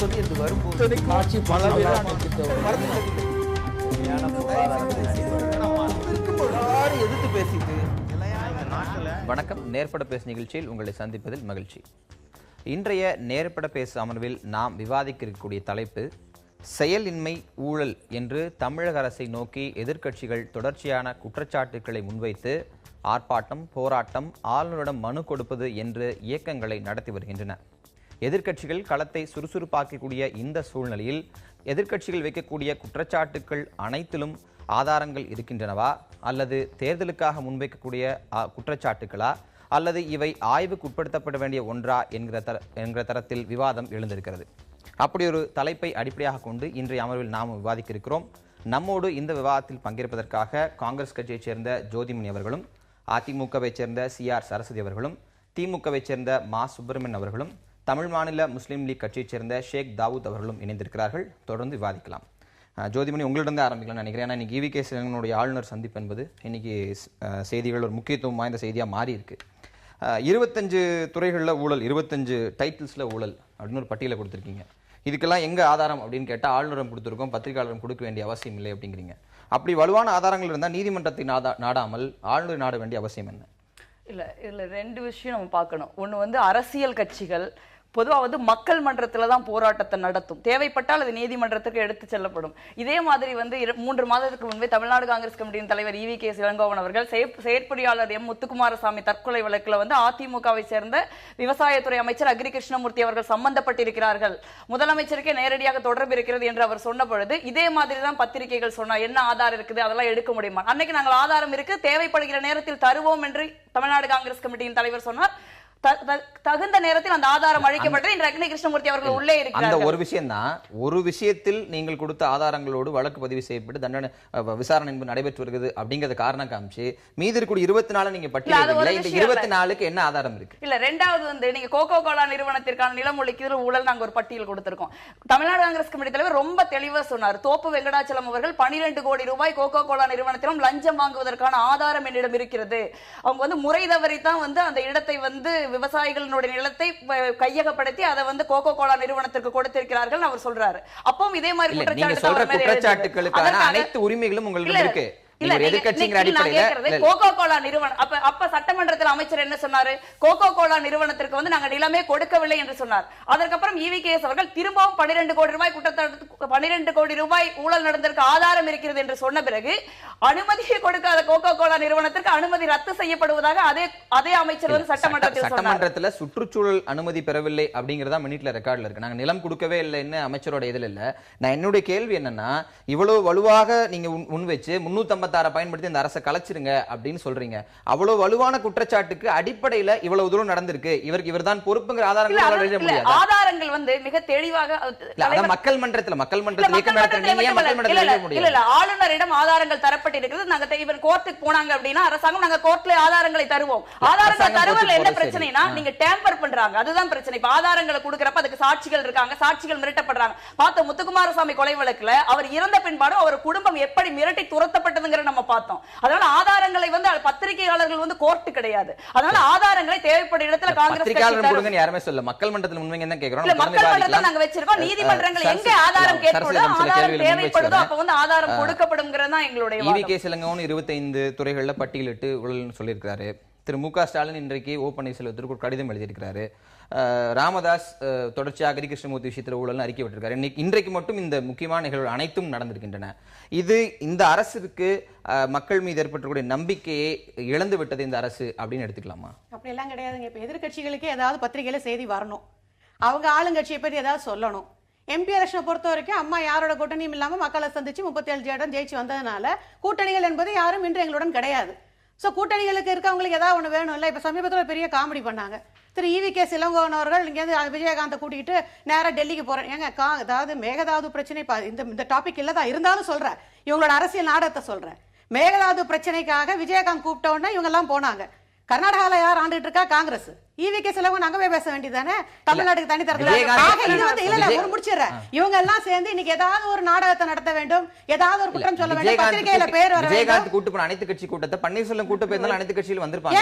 சொல்லி அது வரும்போது எதிர்த்து பேசிட்டு. வணக்கம். நேர்பட பேசு நிகழ்ச்சியில் உங்களை சந்திப்பதில் மகிழ்ச்சி. இன்றைய நேர்பட பேசு அமர்வில் நாம் விவாதிக்க இருக்கக்கூடிய தலைப்பு செயலின்மை ஊழல் என்று தமிழக அரசை நோக்கி எதிர்க்கட்சிகள் தொடர்ச்சியான குற்றச்சாட்டுக்களை முன்வைத்து ஆர்ப்பாட்டம், போராட்டம், ஆளுநரிடம் மனு கொடுப்பது என்று இயக்கங்களை நடத்தி வருகின்றன. எதிர்க்கட்சிகள் களத்தை சுறுசுறுப்பாக்கக்கூடிய இந்த சூழ்நிலையில் எதிர்க்கட்சிகள் வைக்கக்கூடிய குற்றச்சாட்டுக்கள் அனைத்திலும் ஆதாரங்கள் இருக்கின்றனவா, அல்லது தேர்தலுக்காக முன்வைக்கக்கூடிய குற்றச்சாட்டுகளா, அல்லது இவை ஆய்வுக்கு உட்படுத்தப்பட வேண்டிய ஒன்றா என்கிற தரத்தில் விவாதம் எழுந்திருக்கிறது. அப்படி ஒரு தலைப்பை அடிப்படையாக கொண்டு இன்றைய அமர்வில் நாம் விவாதிக்க இருக்கிறோம். நம்மோடு இந்த விவாதத்தில் பங்கேற்பதற்காக காங்கிரஸ் கட்சியைச் சேர்ந்த ஜோதிமணி அவர்களும், அதிமுகவை சேர்ந்த CR சரஸ்வதி அவர்களும், திமுகவை சேர்ந்த மா சுப்பிரமணியன் அவர்களும், தமிழ் மாநில முஸ்லீம் லீக் கட்சியைச் சேர்ந்த ஷேக் தாவூத் அவர்களும் இணைந்திருக்கிறார்கள். தொடர்ந்து விவாதிக்கலாம். ஜோதிமணி, உங்களிடம் ஆரம்பிக்கலாம் நினைக்கிறேன். ஏன்னா இன்னைக்கு EVK சிலங்கனுடைய ஆளுநர் சந்திப்பு என்பது இன்னைக்கு செய்திகள் ஒரு முக்கியத்துவம் வாய்ந்த செய்தியாக மாறி இருக்கு. 25 துறைகளில் ஊழல், 25 டைட்டில்ஸில் ஊழல் அப்படின்னு ஒரு பட்டியலை கொடுத்துருக்கீங்க. இதுக்கெல்லாம் எங்கே ஆதாரம் அப்படின்னு கேட்டால் ஆளுநரம் கொடுத்துருக்கோம், பத்திரிகையாளரும் கொடுக்க வேண்டிய அவசியம் இல்லை அப்படிங்கிறீங்க. அப்படி வலுவான ஆதாரங்கள் இருந்தால் நீதிமன்றத்தை நாடாமல் ஆளுநர் நாட வேண்டிய அவசியம் என்ன? இல்லை, ரெண்டு விஷயம் நம்ம பார்க்கணும். ஒன்று வந்து அரசியல் கட்சிகள் பொதுவாக மக்கள் மன்றத்தில் தான் போராட்டத்தை நடத்தும். தேவைப்பட்டால் அது நீதிமன்றத்துக்கு எடுத்து செல்லப்படும். இதே மாதிரி 3 மாதத்துக்கு முன்பே தமிழ்நாடு காங்கிரஸ் கமிட்டியின் தலைவர் EVK இளங்கோவன் அவர்கள் செயற்பொறியாளர் M முத்துக்குமாரசாமி தற்கொலை வழக்கில் அதிமுகவை சேர்ந்த விவசாயத்துறை அமைச்சர் அக்ரி கிருஷ்ணமூர்த்தி அவர்கள் சம்பந்தப்பட்டிருக்கிறார்கள், முதலமைச்சருக்கே நேரடியாக தொடர்பு இருக்கிறது என்று அவர் சொன்ன பொழுது இதே மாதிரி தான் பத்திரிகைகள் சொன்னார். என்ன ஆதாரம் இருக்குது, அதெல்லாம் எடுக்க முடியுமா? அன்னைக்கு நாங்கள் ஆதாரம் இருக்கு, தேவைப்படுகிற நேரத்தில் தருவோம் என்று தமிழ்நாடு காங்கிரஸ் கமிட்டியின் தலைவர் சொன்னார். தகுந்த நேரத்தில் அந்த ஆதாரம் அளிக்கப்பட்டது. இன்று அக்னி கிருஷ்ணமூர்த்தி அவர்கள் உள்ளே இருக்கிறார்கள். அந்த ஒரு விஷயம் தான். ஒரு விஷயத்தில் நீங்கள் கொடுத்த ஆதாரங்களோடு வழக்கு பதிவு செய்யப்பட்டு தண்டனை விசாரணை நடைபெற்று வருகிறது அப்படிங்கறத காரணம் காமிச்சு மீதி இருக்கக்கூடிய 24 நீங்க பட்டியலிடல. இந்த 24க்கு என்ன ஆதாரம் இருக்கு? இல்ல, ரெண்டாவது நீங்க கோகோ கோலா நிறுவனத்திற்கான நிலம் ஒதுக்கீடு ஊழல் நாங்க ஒரு பட்டியல் கொடுத்திருக்கோம். தமிழ்நாடு காங்கிரஸ் கமிட்டி தலைவர் ரொம்ப தெளிவா சொன்னார். தோப்பு வெங்கடாச்சலம் அவர்கள் 12 கோடி ரூபாய் கோகோ கோலா நிறுவனத்திலும் லஞ்சம் வாங்குவதற்கான ஆதாரம் என்னிடம் இருக்கிறது. அவங்க முறை தவறித்தான் அந்த இடத்தை விவசாயிகளுடைய நிலத்தை கையகப்படுத்தி அதை கோகோ கோலா நிறுவனத்திற்கு கொடுத்திருக்கிறார்கள் அவர் சொல்றாரு. அப்பவும் இதே மாதிரி குற்றச்சாட்டுகளுக்கான அனைத்து உரிமைகளும் உங்களுக்கு இருக்கு. கோகோ கோலா நிறுவனம் அப்ப சட்டமன்றத்தில் அமைச்சர் என்ன சொன்னாரு? கோகோ கோலா நிறுவனத்திற்கு நாங்க நிலமே கொடுக்கவில்லை என்று சொன்னார். அதற்கப்புறம் EVKS அவர்கள் திரும்பவும் 12 கோடி ரூபாய் 12 கோடி ரூபாய் ஊழல் நடந்திருக்க ஆதாரம் இருக்கிறது என்று சொன்ன பிறகு அனுமதியை கொடுக்காத கோகோ கோலா நிறுவனத்திற்கு அனுமதி ரத்து செய்யப்படுவதாக அதே அமைச்சர் சட்டமன்றத்தில் சுற்றுச்சூழல் அனுமதி பெறவில்லை அப்படிங்கறதா மினிட்ல ரெக்கார்ட்ல இருக்கு. நாங்க நிலம் கொடுக்கவே இல்லைன்னு அமைச்சரோட இதுல இல்ல. நான் என்னுடைய கேள்வி என்னன்னா, இவ்வளவு வலுவாக நீங்க முன் வச்சு 356 பயன்படுத்தி இந்த அரசை கலைச்சிருங்க அப்படின்னு சொல்றீங்க. அவ்வளவு வலுவான குற்றச்சாட்டுக்கு அடிப்படையில இவ்வளவு தூரம் நடந்திருக்கு, இவர் தான் பொறுப்புங்கிற ஆதாரங்கள் மிக தெளிவாக மக்கள் மன்றத்தில் ஆளுநரிடம் ஆதாரங்கள் தரப்பட்டிருக்கிறது. நாங்க இவர் கோர்ட்டுக்கு போனாங்க அப்படின்னா அரசாங்கம் நாங்க கோர்ட்ல ஆதாரங்களை தருவோம். ஆதாரங்கள் தருவதில் என்ன பிரச்சனைனா நீங்க டேம்பர் பண்றாங்க, அதுதான் பிரச்சனை. இப்ப ஆதாரங்களை கொடுக்கறப்ப அதுக்கு சாட்சிகள் இருக்காங்க, சாட்சிகள் மிரட்டப்படுறாங்க. பார்த்த முத்துக்குமாரசாமி கொலை வழக்குல அவர் இறந்த பின்பாடு அவர் குடும்பம் எப்படி மிரட்டி துரத்தப்பட்டதுங்கிற நம்ம பார்த்தோம். அதனால ஆதாரங்களை பத்திரிகையாளர்கள் கோர்ட் கிடையாது. அதனால ஆதாரங்களை தேவைப்பட்ட இடத்துல காங்கிரஸ் யாருமே சொல்ல மக்கள் மன்றத்தில் உண்மைங்க தான் கேக்குறோம். மக்கள் மன்றத்தில் நாங்க வச்சிருக்கோம். நீதிமன்றங்கள் எங்க ஆதாரம் கேட்பதோ ஆதாரம் தேவைப்படுதோ அப்ப ஆதாரம் கொடுக்கப்படும்ங்கிறது தான் எங்களுடைய EVK சிலங்கோன்னு 25 துறைகள்ல பட்டியலிட்டு ஊழல்னு சொல்லியிருக்கிறாரு. திரு மு க ஸ்டாலின் இன்றைக்கு ஓ பன்னீர்செல்வத்திற்கு ஒரு கடிதம் எழுதியிருக்கிறாரு. ராமதாஸ் தொடர்ச்சியாக அக்ரி கிருஷ்ணமூர்த்தி விஷயத்தில் ஊழல் அறிக்கை விட்டிருக்காரு. இன்றைக்கு மட்டும் இந்த முக்கியமான நிகழ்வுகள் அனைத்தும் நடந்திருக்கின்றன. இது இந்த அரசுக்கு மக்கள் மீது ஏற்பட்டக்கூடிய நம்பிக்கையை இழந்து விட்டது இந்த அரசு அப்படின்னு எடுத்துக்கலாமா? அப்படி எல்லாம் கிடையாதுங்க. இப்ப எதிர்கட்சிகளுக்கு ஏதாவது பத்திரிகையில செய்தி வரணும், அவங்க ஆளுங்கட்சியை பற்றி ஏதாவது சொல்லணும். MP எலெக்ஷனை பொறுத்த வரைக்கும் அம்மா யாரோட கூட்டணியும் இல்லாம மக்களை சந்திச்சு 37 இடம் ஜெயிச்சு வந்ததுனால கூட்டணிகள் என்பது யாரும் இன்று எங்களுடன் கிடையாது. ஸோ கூட்டணிகளுக்கு இருக்கவங்களுக்கு ஏதாவது ஒன்று வேணும் இல்லை. இப்போ சமீபத்தில் பெரிய காமெடி பண்ணாங்க. திரு EVK இளங்கோவன் அவர்கள் இங்கேருந்து விஜயகாந்தை கூட்டிகிட்டு நேராக டெல்லிக்கு போகிறேன். ஏங்க அதாவது மேகதாது பிரச்சனை இந்த டாபிக் இல்லை தான் இருந்தாலும் சொல்கிறேன், இவங்களோட அரசியல் நாடகத்தை சொல்கிறேன். மேகதாது பிரச்சனைக்காக விஜயகாந்த் கூப்பிட்ட உடனே இவங்கெல்லாம் போனாங்க. கர்நாடகாவில் யார் ஆண்டுகிட்டு இருக்கா? காங்கிரஸ். ஈவிகே செலவங்க நாங்க போய் பேச வேண்டியதானே, தமிழ்நாட்டுக்கு தனி தரது. ஒரு முடிச்சிடுறேன், இவங்க எல்லாம் சேர்ந்து இன்னைக்கு ஏதாவது ஒரு நாடகத்தை நடத்த வேண்டும், ஏதாவது ஒரு குற்றம் சொல்ல வேண்டும், பத்திரிகையில பேர் வர வேண்டும். விஜயகாந்த் கூட்டு போன அனைத்து கட்சி கூட்டத்தை பன்னீர்செல்வம் கூட்டு போயிருந்தாலும் அனைத்து கட்சியிலும் வந்திருப்பாங்க.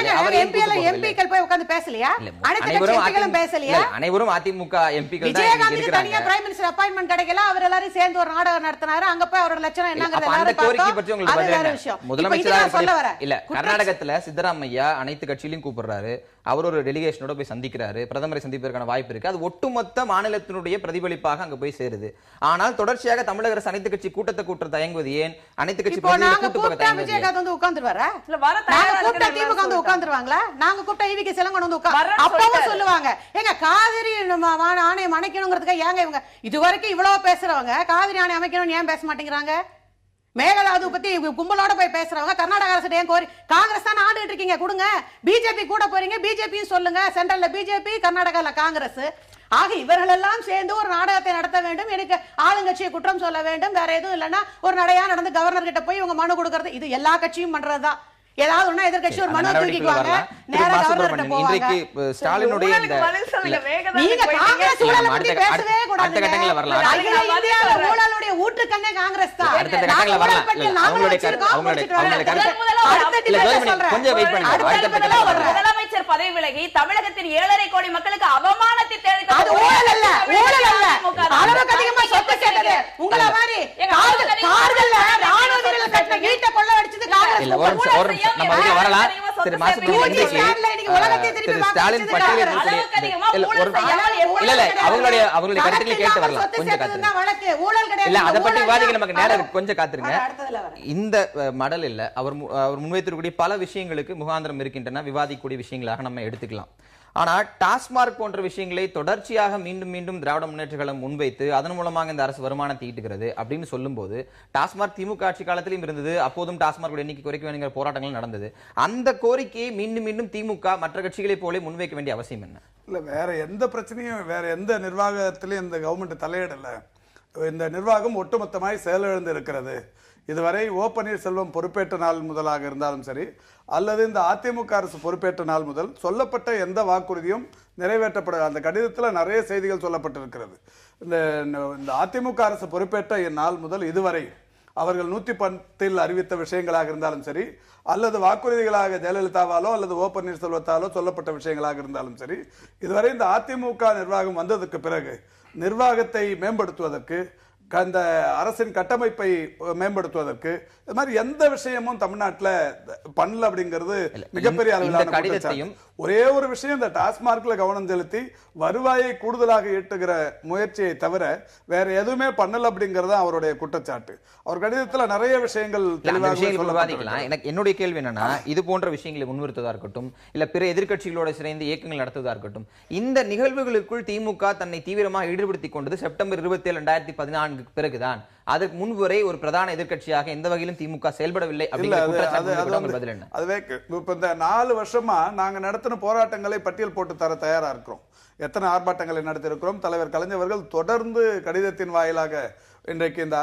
எம்பிக்கள் போய் உட்கார்ந்து பேசலையா? அனைத்து கட்சிகளும் பேசலையா? அனைவரும் அதிமுக எம்பிக்கள் தான் விஜயகாந்த் தனியா பிரைம் மினிஸ்டர் அப்பாயின்ட்மென்ட் கிடைக்கல, அவர் எல்லாரும் சேர்ந்து ஒரு நாடகம் நடத்தினாரு. அங்க போய் அவரோட லட்சணம் என்னங்கறது எல்லாரும் கோரிக்கை பற்றி உங்களுக்கு பதில் முதலமைச்சர் சொல்ல வர இல்ல. கர்நாடகத்துல சித்தராமையா அனைத்து கட்சியிலும் கூப்பிடுறாரு, அவர் ஒரு டெலிகேஷனோட போய் சந்திக்கிறாரு, பிரதமரை சந்திப்பதற்கான வாய்ப்பு இருக்கு. அது ஒட்டுமொத்த மாநிலத்தினுடைய பிரதிபலிப்பாக அங்க போய் சேருது. ஆனால் தொடர்ச்சியாக தமிழக அரசு அனைத்து கட்சி கூட்டத்தை கூட்ட தயங்குவது ஏன்? அனைத்து கட்சி விஜயகாந்த் வந்து உட்கார்ந்துருவாரா? திமுக வந்து உட்கார்ந்துருவாங்களா? நாங்க கூப்பிட்டா ஈவிகே செலவங்க வந்து அப்பவும் சொல்லுவாங்க, ஏங்க காவிரி ஆணையம் அமைக்கணுங்கிறதுக்கு ஏங்க இவங்க இதுவரைக்கும் இவ்வளவு பேசுறவங்க காவிரி ஆணையம் அமைக்கணும்னு ஏன் பேச மாட்டேங்கிறாங்க? மேகலாது பத்தி கும்பலோட போய் பேசுறவங்க கர்நாடக அரசு ஏன் கோரி, காங்கிரஸ் தான் ஆண்டுகிட்டு இருக்கீங்க, கொடுங்க. பிஜேபி கூட போறீங்க, பிஜேபியும் சொல்லுங்க, சென்ட்ரல்ல பிஜேபி, கர்நாடகால காங்கிரஸ். ஆக இவர்கள் எல்லாம் சேர்ந்து ஒரு நாடகத்தை நடத்த வேண்டும், எனக்கு ஆளுங்கட்சியை குற்றம் சொல்ல வேண்டும், வேற எதுவும் இல்லைன்னா ஒரு நடையா நடந்து கவர்னர் கிட்ட போய் இவங்க மனு கொடுக்கறது, இது எல்லா கட்சியும் பண்றதுதான். ஏதாவது ஒண்ணா எதிர்க்கட்சி ஒரு மனு தூக்கிக்குவாங்க, நேரா கவர்னர்ட்ட போவாங்க. இன்றைக்கு ஸ்டாலினுடைய நீங்க காங்கிரஸ் ஊழலை பத்தி பேசவே கூடாது. இந்தியாவுல ஊழலுடைய ஊற்றுக்கண்ணே காங்கிரஸ் தான். முதலமைச்சர் பதவி விலகி தமிழகத்தின் 7.5 கோடி மக்களுக்கு அவமானத்தை அது ஊழல் அல்ல, ஊழல் அல்ல. அளவுக்கு அதிகமா சொத்து சேர்த்தது உங்கள மாதிரி கார்கள்ல ராணுவ வீரர்கள் கட்டின வீட்டை கொள்ள அடிச்சது காங்கிரஸ். நம்ம அதுக்கு வரலாம். திரு மாசுமணி ஸ்டாலின் பட்டியலில் அவங்களுடைய கருத்துக்களை கேட்டு வரலாம். கொஞ்சம் காத்திருங்க. இல்ல அதை பற்றி விவாதிக்க நமக்கு நேரம் கொஞ்சம் காத்திருங்க. இந்த மடல் இல்ல அவர் முன்வைத்திருக்கக்கூடிய பல விஷயங்களுக்கு முகாந்திரம் இருக்கின்றன, விவாதிக்கக்கூடிய விஷயங்களாக நம்ம எடுத்துக்கலாம். ஆனால் டாஸ்மார்க் போன்ற விஷயங்களை தொடர்ச்சியாக மீண்டும் மீண்டும் திராவிட முன்னேற்ற கழகம் முன்வைத்து அதன் மூலமாக இந்த அரசு வருமானத்தை ஈட்டுகிறது அப்படின்னு சொல்லும்போது, டாஸ்மார்க் திமுக ஆட்சி காலத்திலும் இருந்தது, அப்போதும் டாஸ்மார்க் எண்ணிக்கை குறைக்க வேண்டிய போராட்டங்கள் நடந்தது. அந்த கோரிக்கையை மீண்டும் மீண்டும் திமுக மற்ற கட்சிகளை போல முன்வைக்க வேண்டிய அவசியம் என்ன? இல்ல வேற எந்த பிரச்சனையும், வேற எந்த நிர்வாகத்திலும் இந்த கவர்மெண்ட் தலையிடல. இந்த நிர்வாகம் ஒட்டுமொத்தமாய் செயலிழந்து இருக்கிறது. இதுவரை ஓ பன்னீர்செல்வம் பொறுப்பேற்ற நாள் முதலாக இருந்தாலும் சரி, அல்லது இந்த அதிமுக அரசு பொறுப்பேற்ற நாள் முதல் சொல்லப்பட்ட எந்த வாக்குறுதியும் நிறைவேற்றப்பட, அந்த கடிதத்தில் நிறைய செய்திகள் சொல்லப்பட்டிருக்கிறது. இந்த அதிமுக அரசு பொறுப்பேற்ற நாள் முதல் இதுவரை அவர்கள் 110 அறிவித்த விஷயங்களாக இருந்தாலும் சரி, அல்லது வாக்குறுதிகளாக ஜெயலலிதாவாலோ அல்லது ஓ பன்னீர்செல்வத்தாலோ சொல்லப்பட்ட விஷயங்களாக இருந்தாலும் சரி, இதுவரை இந்த அதிமுக நிர்வாகம் வந்ததுக்கு பிறகு நிர்வாகத்தை மேம்படுத்துவதற்கு, அந்த அரசின் கட்டமைப்பை மேம்படுத்துவதற்கு இது மாதிரி எந்த விஷயமும் தமிழ்நாட்டில் பண்ணல அப்படிங்கிறது மிகப்பெரிய அளவிலான கடிதத்தையும். ஒரே ஒரு விஷயம், இந்த டாஸ்மார்க்ல கவனம் செலுத்தி வருவாயை கூடுதலாக ஈட்டுகிற முயற்சியை தவிர வேற எதுவுமே பண்ணல அப்படிங்கறது அவருடைய குற்றச்சாட்டு. அவர் கடிதத்துல நிறைய விஷயங்கள் விவாதிக்கலாம். எனக்கு என்னுடைய கேள்வி என்னன்னா, இது போன்ற விஷயங்களை முன்னிறுத்துவதா இருக்கட்டும், இல்ல பிற எதிர்க்கட்சிகளோட சேர்ந்து இயக்கங்கள் நடத்துவதா இருக்கட்டும், இந்த நிகழ்வுகளுக்குள் திமுக தன்னை தீவிரமாக ஈடுபடுத்திக் கொண்டது செப்டம்பர் 27, 2014 பிறகுதான். அதற்கு முன்பு வரை ஒரு பிரதான எதிர்க்கட்சியாக எந்த வகையிலும் திமுக செயல்படவில்லை. அதுவே இப்ப இந்த 4 வருஷமா நாங்க நடத்தின போராட்டங்களை பட்டியல் போட்டு தர தயாரா இருக்கிறோம். எத்தனை ஆர்ப்பாட்டங்களை நடத்தியிருக்கிறோம். தலைவர் கலைஞர்கள் தொடர்ந்து கடிதத்தின் வாயிலாக இன்றைக்கு இந்த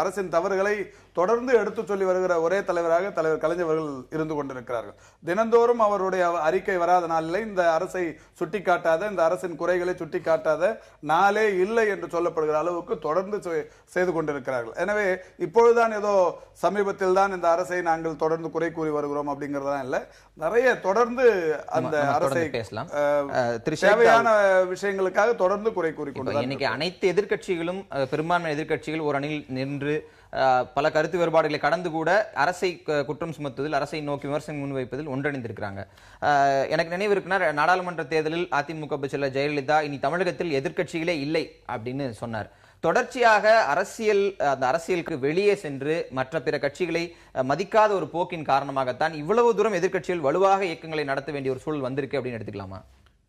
அரசின் தவறுகளை தொடர்ந்து எடுத்து சொல்லி வருகிற ஒரே தலைவராக தலைவர் கலைஞர்கள் இருந்து கொண்டிருக்கிறார்கள். தினந்தோறும் அவருடைய அறிக்கை வராத நாளிலே இந்த அரசை சுட்டிக்காட்டாத, இந்த அரசின் குறைகளை சுட்டிக்காட்டாத நாளே இல்லை என்று சொல்லப்படுகிற அளவுக்கு தொடர்ந்து செய்து கொண்டிருக்கிறார்கள். எனவே இப்பொழுதுதான் ஏதோ சமீபத்தில் தான் இந்த அரசை நாங்கள் தொடர்ந்து குறை கூறி வருகிறோம் அப்படிங்கறதுதான் இல்ல, நிறைய தொடர்ந்து அந்த அரசை தேவையான விஷயங்களுக்காக தொடர்ந்து குறை கூறி கொண்டு இன்னைக்கு அனைத்து எதிர்க்கட்சிகளும், பெரும்பான்மை எதிர்க்கட்சிகள் ஒரு அணியில் நின்று பல கருத்து வேறுபாடுகளை கடந்து கூட அரசை குற்றம் சுமத்துவதில், அரசை நோக்கி விமர்சனம் முன்வைப்பதில் ஒன்றிணைந்திருக்கிறாங்க. எனக்கு நினைவு இருக்குன்னா, நாடாளுமன்ற தேர்தலில் அதிமுக செல்ல ஜெயலலிதா இனி தமிழகத்தில் எதிர்க்கட்சிகளே இல்லை அப்படின்னு சொன்னார். தொடர்ச்சியாக அந்த அரசியலுக்கு வெளியே சென்று மற்ற பிற கட்சிகளை மதிக்காத ஒரு போக்கின் காரணமாகத்தான் இவ்வளவு தூரம் எதிர்க்கட்சிகள் வலுவாக இயக்கங்களை நடத்த வேண்டிய ஒரு சூழல் வந்திருக்கு அப்படின்னு எடுத்துக்கலாமா?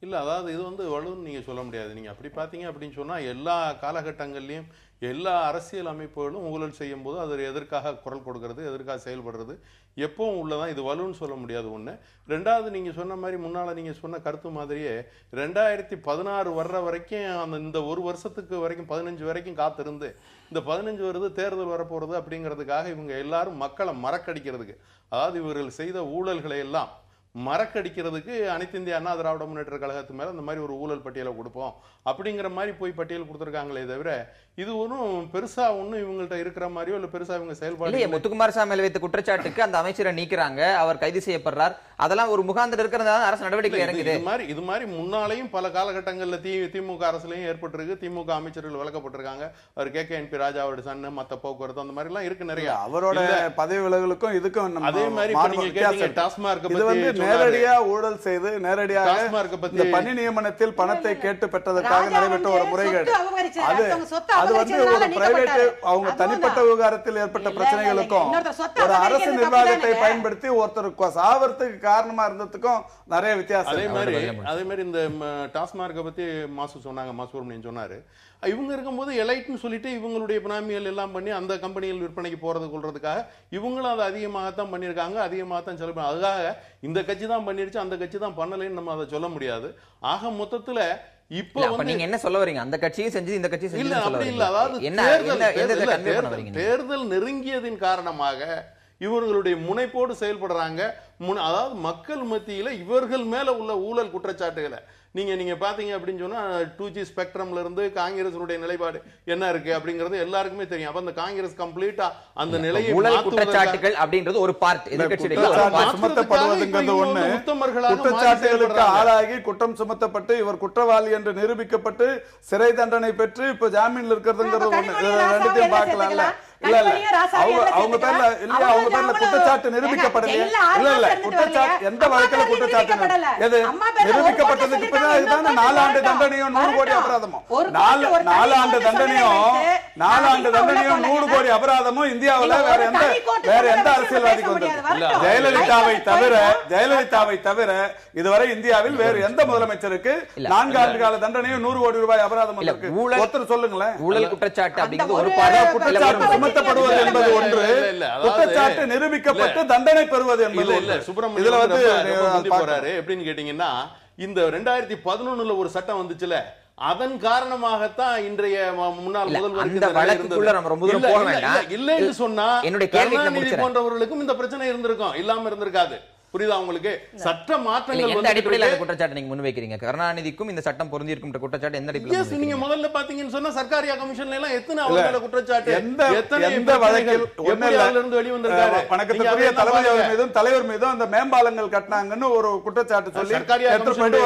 இல்லை, அதாவது இது வலுன்னு நீங்கள் சொல்ல முடியாது. நீங்கள் அப்படி பார்த்தீங்க அப்படின்னு சொன்னால் எல்லா காலகட்டங்கள்லையும் எல்லா அரசியல் அமைப்புகளும் ஊழல் செய்யும் போது அது எதற்காக குரல் கொடுக்கறது, எதற்காக செயல்படுறது எப்பவும் உள்ளதான். இது வலுன்னு சொல்ல முடியாது. ஒன்று. ரெண்டாவது, நீங்கள் சொன்ன மாதிரி முன்னால் நீங்கள் சொன்ன கருத்து மாதிரியே 2016 வர்ற வரைக்கும் இந்த ஒரு வருஷத்துக்கு வரைக்கும் 15 வரைக்கும் காத்திருந்து இந்த 15 வருது தேர்தல் வரப்போகிறது அப்படிங்கிறதுக்காக இவங்க எல்லாரும் மக்களை மறக்கடிக்கிறதுக்கு, அதாவது இவர்கள் செய்த ஊழல்களை எல்லாம் மறக்கடிக்கிறதுக்கு அனைத்து இந்திய அண்ணா திராவிட முன்னேற்ற கழகத்து மேல அந்த மாதிரி ஒரு ஊழல் பட்டியலை கொடுப்போம் அப்படிங்கிற மாதிரி போய் பட்டியல் கொடுத்துருக்காங்களே தவிர இது ஒன்றும் பெருசா ஒன்றும் இவங்கள்ட்ட இருக்கிற மாதிரியோ இல்ல பெருசா இவங்க செயல்பாடு. முத்துக்குமார் சாமி வைத்த குற்றச்சாட்டுக்கு அந்த அமைச்சரை நீக்கிறாங்க, அவர் கைது செய்யப்படுறார், அதெல்லாம் ஒரு முகாந்திரம் இருக்கிறதா அரசு நடவடிக்கை இறங்குது. இது மாதிரி முன்னாலேயும் பல காலகட்டங்கள்ல திமுக அரசுலயும் ஏற்பட்டிருக்கு. திமுக அமைச்சர்கள் விலக்கப்பட்டிருக்காங்க. அவர் KKNP ராஜா அவருடைய சன்னு, மத்த போக்குவரத்து அந்த மாதிரி எல்லாம் இருக்கு நிறைய. அவரோட பதவி விலகலுக்கும் இதுக்கும் அதே மாதிரி டாஸ்மார்க் இது வந்து நேரடியா ஊழல் செய்து நேரடியாக இந்த பணி நியமனத்தில் பணத்தை கேட்டு பெற்றதற்காக நடைபெற்ற ஒரு முறைகேடு. அது வந்து ஒரு பிரைவேட் அவங்க தனிப்பட்ட விவகாரத்தில் ஏற்பட்ட பிரச்சனைகளுக்கும் ஒரு அரசு நிர்வாகத்தை பயன்படுத்தி ஒருத்தருக்கு சாவறதுக்கு காரணமா இருந்ததுக்கும் நிறைய வித்தியாசம். அதே மாதிரி இந்த டாஸ்மார்க்கை பத்தி மாசு சொன்னாங்க, மாசுப்ரமணியன் சொன்னாரு. இவங்க இருக்கும்போது எலைட்னு சொல்லிட்டு இவங்களுடைய பினாமியல் எல்லாம் பண்ணி அந்த கம்பெனிகள் விற்பனைக்கு போறது கொள்றதுக்காக இவங்களும் அதை அதிகமாகத்தான் பண்ணியிருக்காங்க, அதிகமாகத்தான் செலவு. அதுக்காக இந்த கட்சி தான் பண்ணிருச்சு அந்த கட்சி தான் பண்ணலைன்னு நம்ம அதை சொல்ல முடியாது. ஆக மொத்தத்துல இப்ப நீங்க என்ன சொல்ல வரீங்க? அந்த கட்சியும் செஞ்சு இந்த கட்சியும் இல்ல அப்படி இல்ல. அதாவது தேர்தல் நெருங்கியதின் காரணமாக இவர்களுடைய முனைப்போடு செயல்படுறாங்க. அதாவது மக்கள் மத்தியில இவர்கள் மேல உள்ள ஊழல் குற்றச்சாட்டுகளை நீங்க பாத்தீங்க அப்படின்னு சொன்னா 2G ஸ்பெக்ட்ரம்ல இருந்து காங்கிரஸுடைய நிலைப்பாடு என்ன இருக்கு அப்படிங்கிறது எல்லாருக்குமே தெரியும். அப்ப அந்த காங்கிரஸ் கம்ப்ளீட்டா அந்த நிலையை குற்றச்சாட்டுகள் அப்படின்றது ஒரு பார்ட் சுமத்தப்படுவதுங்கிறது ஒண்ணு. குற்றச்சாட்டுகளுக்கு ஆளாகி குற்றம் சுமத்தப்பட்டு இவர் குற்றவாளி என்று நிரூபிக்கப்பட்டு சிறை தண்டனை பெற்று இப்ப ஜாமீன்ல இருக்கிறதுங்கிறது ஒண்ணு. ரெண்டுத்தையும் பார்க்கலாம்ல. இல்ல அவங்க பேர்ல இல்லையா, அவங்க பேர்ல குற்றச்சாட்டு நிரூபிக்கப்படலையே. இல்ல குற்றச்சாட்டு எந்த வழக்குல குற்றச்சாட்டு எது நிரூபிக்கப்பட்டதுக்கு பிறகுதானே 4 ஆண்டு தண்டனையும் 100 கோடி அபராதமும் 4 ஆண்டு தண்டனையும் 100 கோடி அபராதமும் இந்தியாவுல வேற எந்த அரசியல்வாதிக்கு வந்தது? ஜெயலலிதாவை தவிர இதுவரை இந்தியாவில் வேறு எந்த முதலமைச்சருக்கு 4 ஆண்டு கால தண்டனையும் 100 கோடி ரூபாய் அபராதம் வந்திருக்கு? ஒருத்தர் சொல்லுங்களேன். ஊழல் குற்றச்சாட்டு அப்படிங்கிறது ஒரு குற்றச்சாட்டு சுமத்தப்படுவது என்பது ஒன்று, குற்றச்சாட்டு நிரூபிக்கப்பட்டு தண்டனை பெறுவது என்பது இல்ல. இதுல வந்து போறாரு எப்படின்னு கேட்டீங்கன்னா, இந்த 2011 ஒரு சட்டம் வந்துச்சுல, அதன் காரணமாகத்தான் இன்றைய முன்னாள் முதல்வர் இல்லைன்னு சொன்னா கருணாநிதி போன்றவர்களுக்கும் இந்த பிரச்சனை இருந்திருக்கும், இல்லாம இருந்திருக்காது. புரியுதா உங்களுக்கு? சட்ட மாற்றங்கள் எந்த அடிப்படையில் அந்த குற்றச்சாட்டு நீங்க முன்வைக்கிறீங்க? கருணாநிதிக்கும் இந்த சட்டம் பொருந்தி இருக்கும் குற்றச்சாட்டு எந்த அடிப்படையில்? நீங்க முதல்ல பாத்தீங்கன்னு சொன்னா சர்க்காரியா கமிஷன்ல எல்லாம் எத்தனை அவங்களோட குற்றச்சாட்டு எந்த வழக்கில் இருந்து வெளி வந்திருக்காரு. வணக்கத்துக்குரிய தளபதி அவர் மீதும் தலைவர் மீதும் அந்த மேம்பாலங்கள் கட்டினாங்கன்னு ஒரு குற்றச்சாட்டு சொல்லி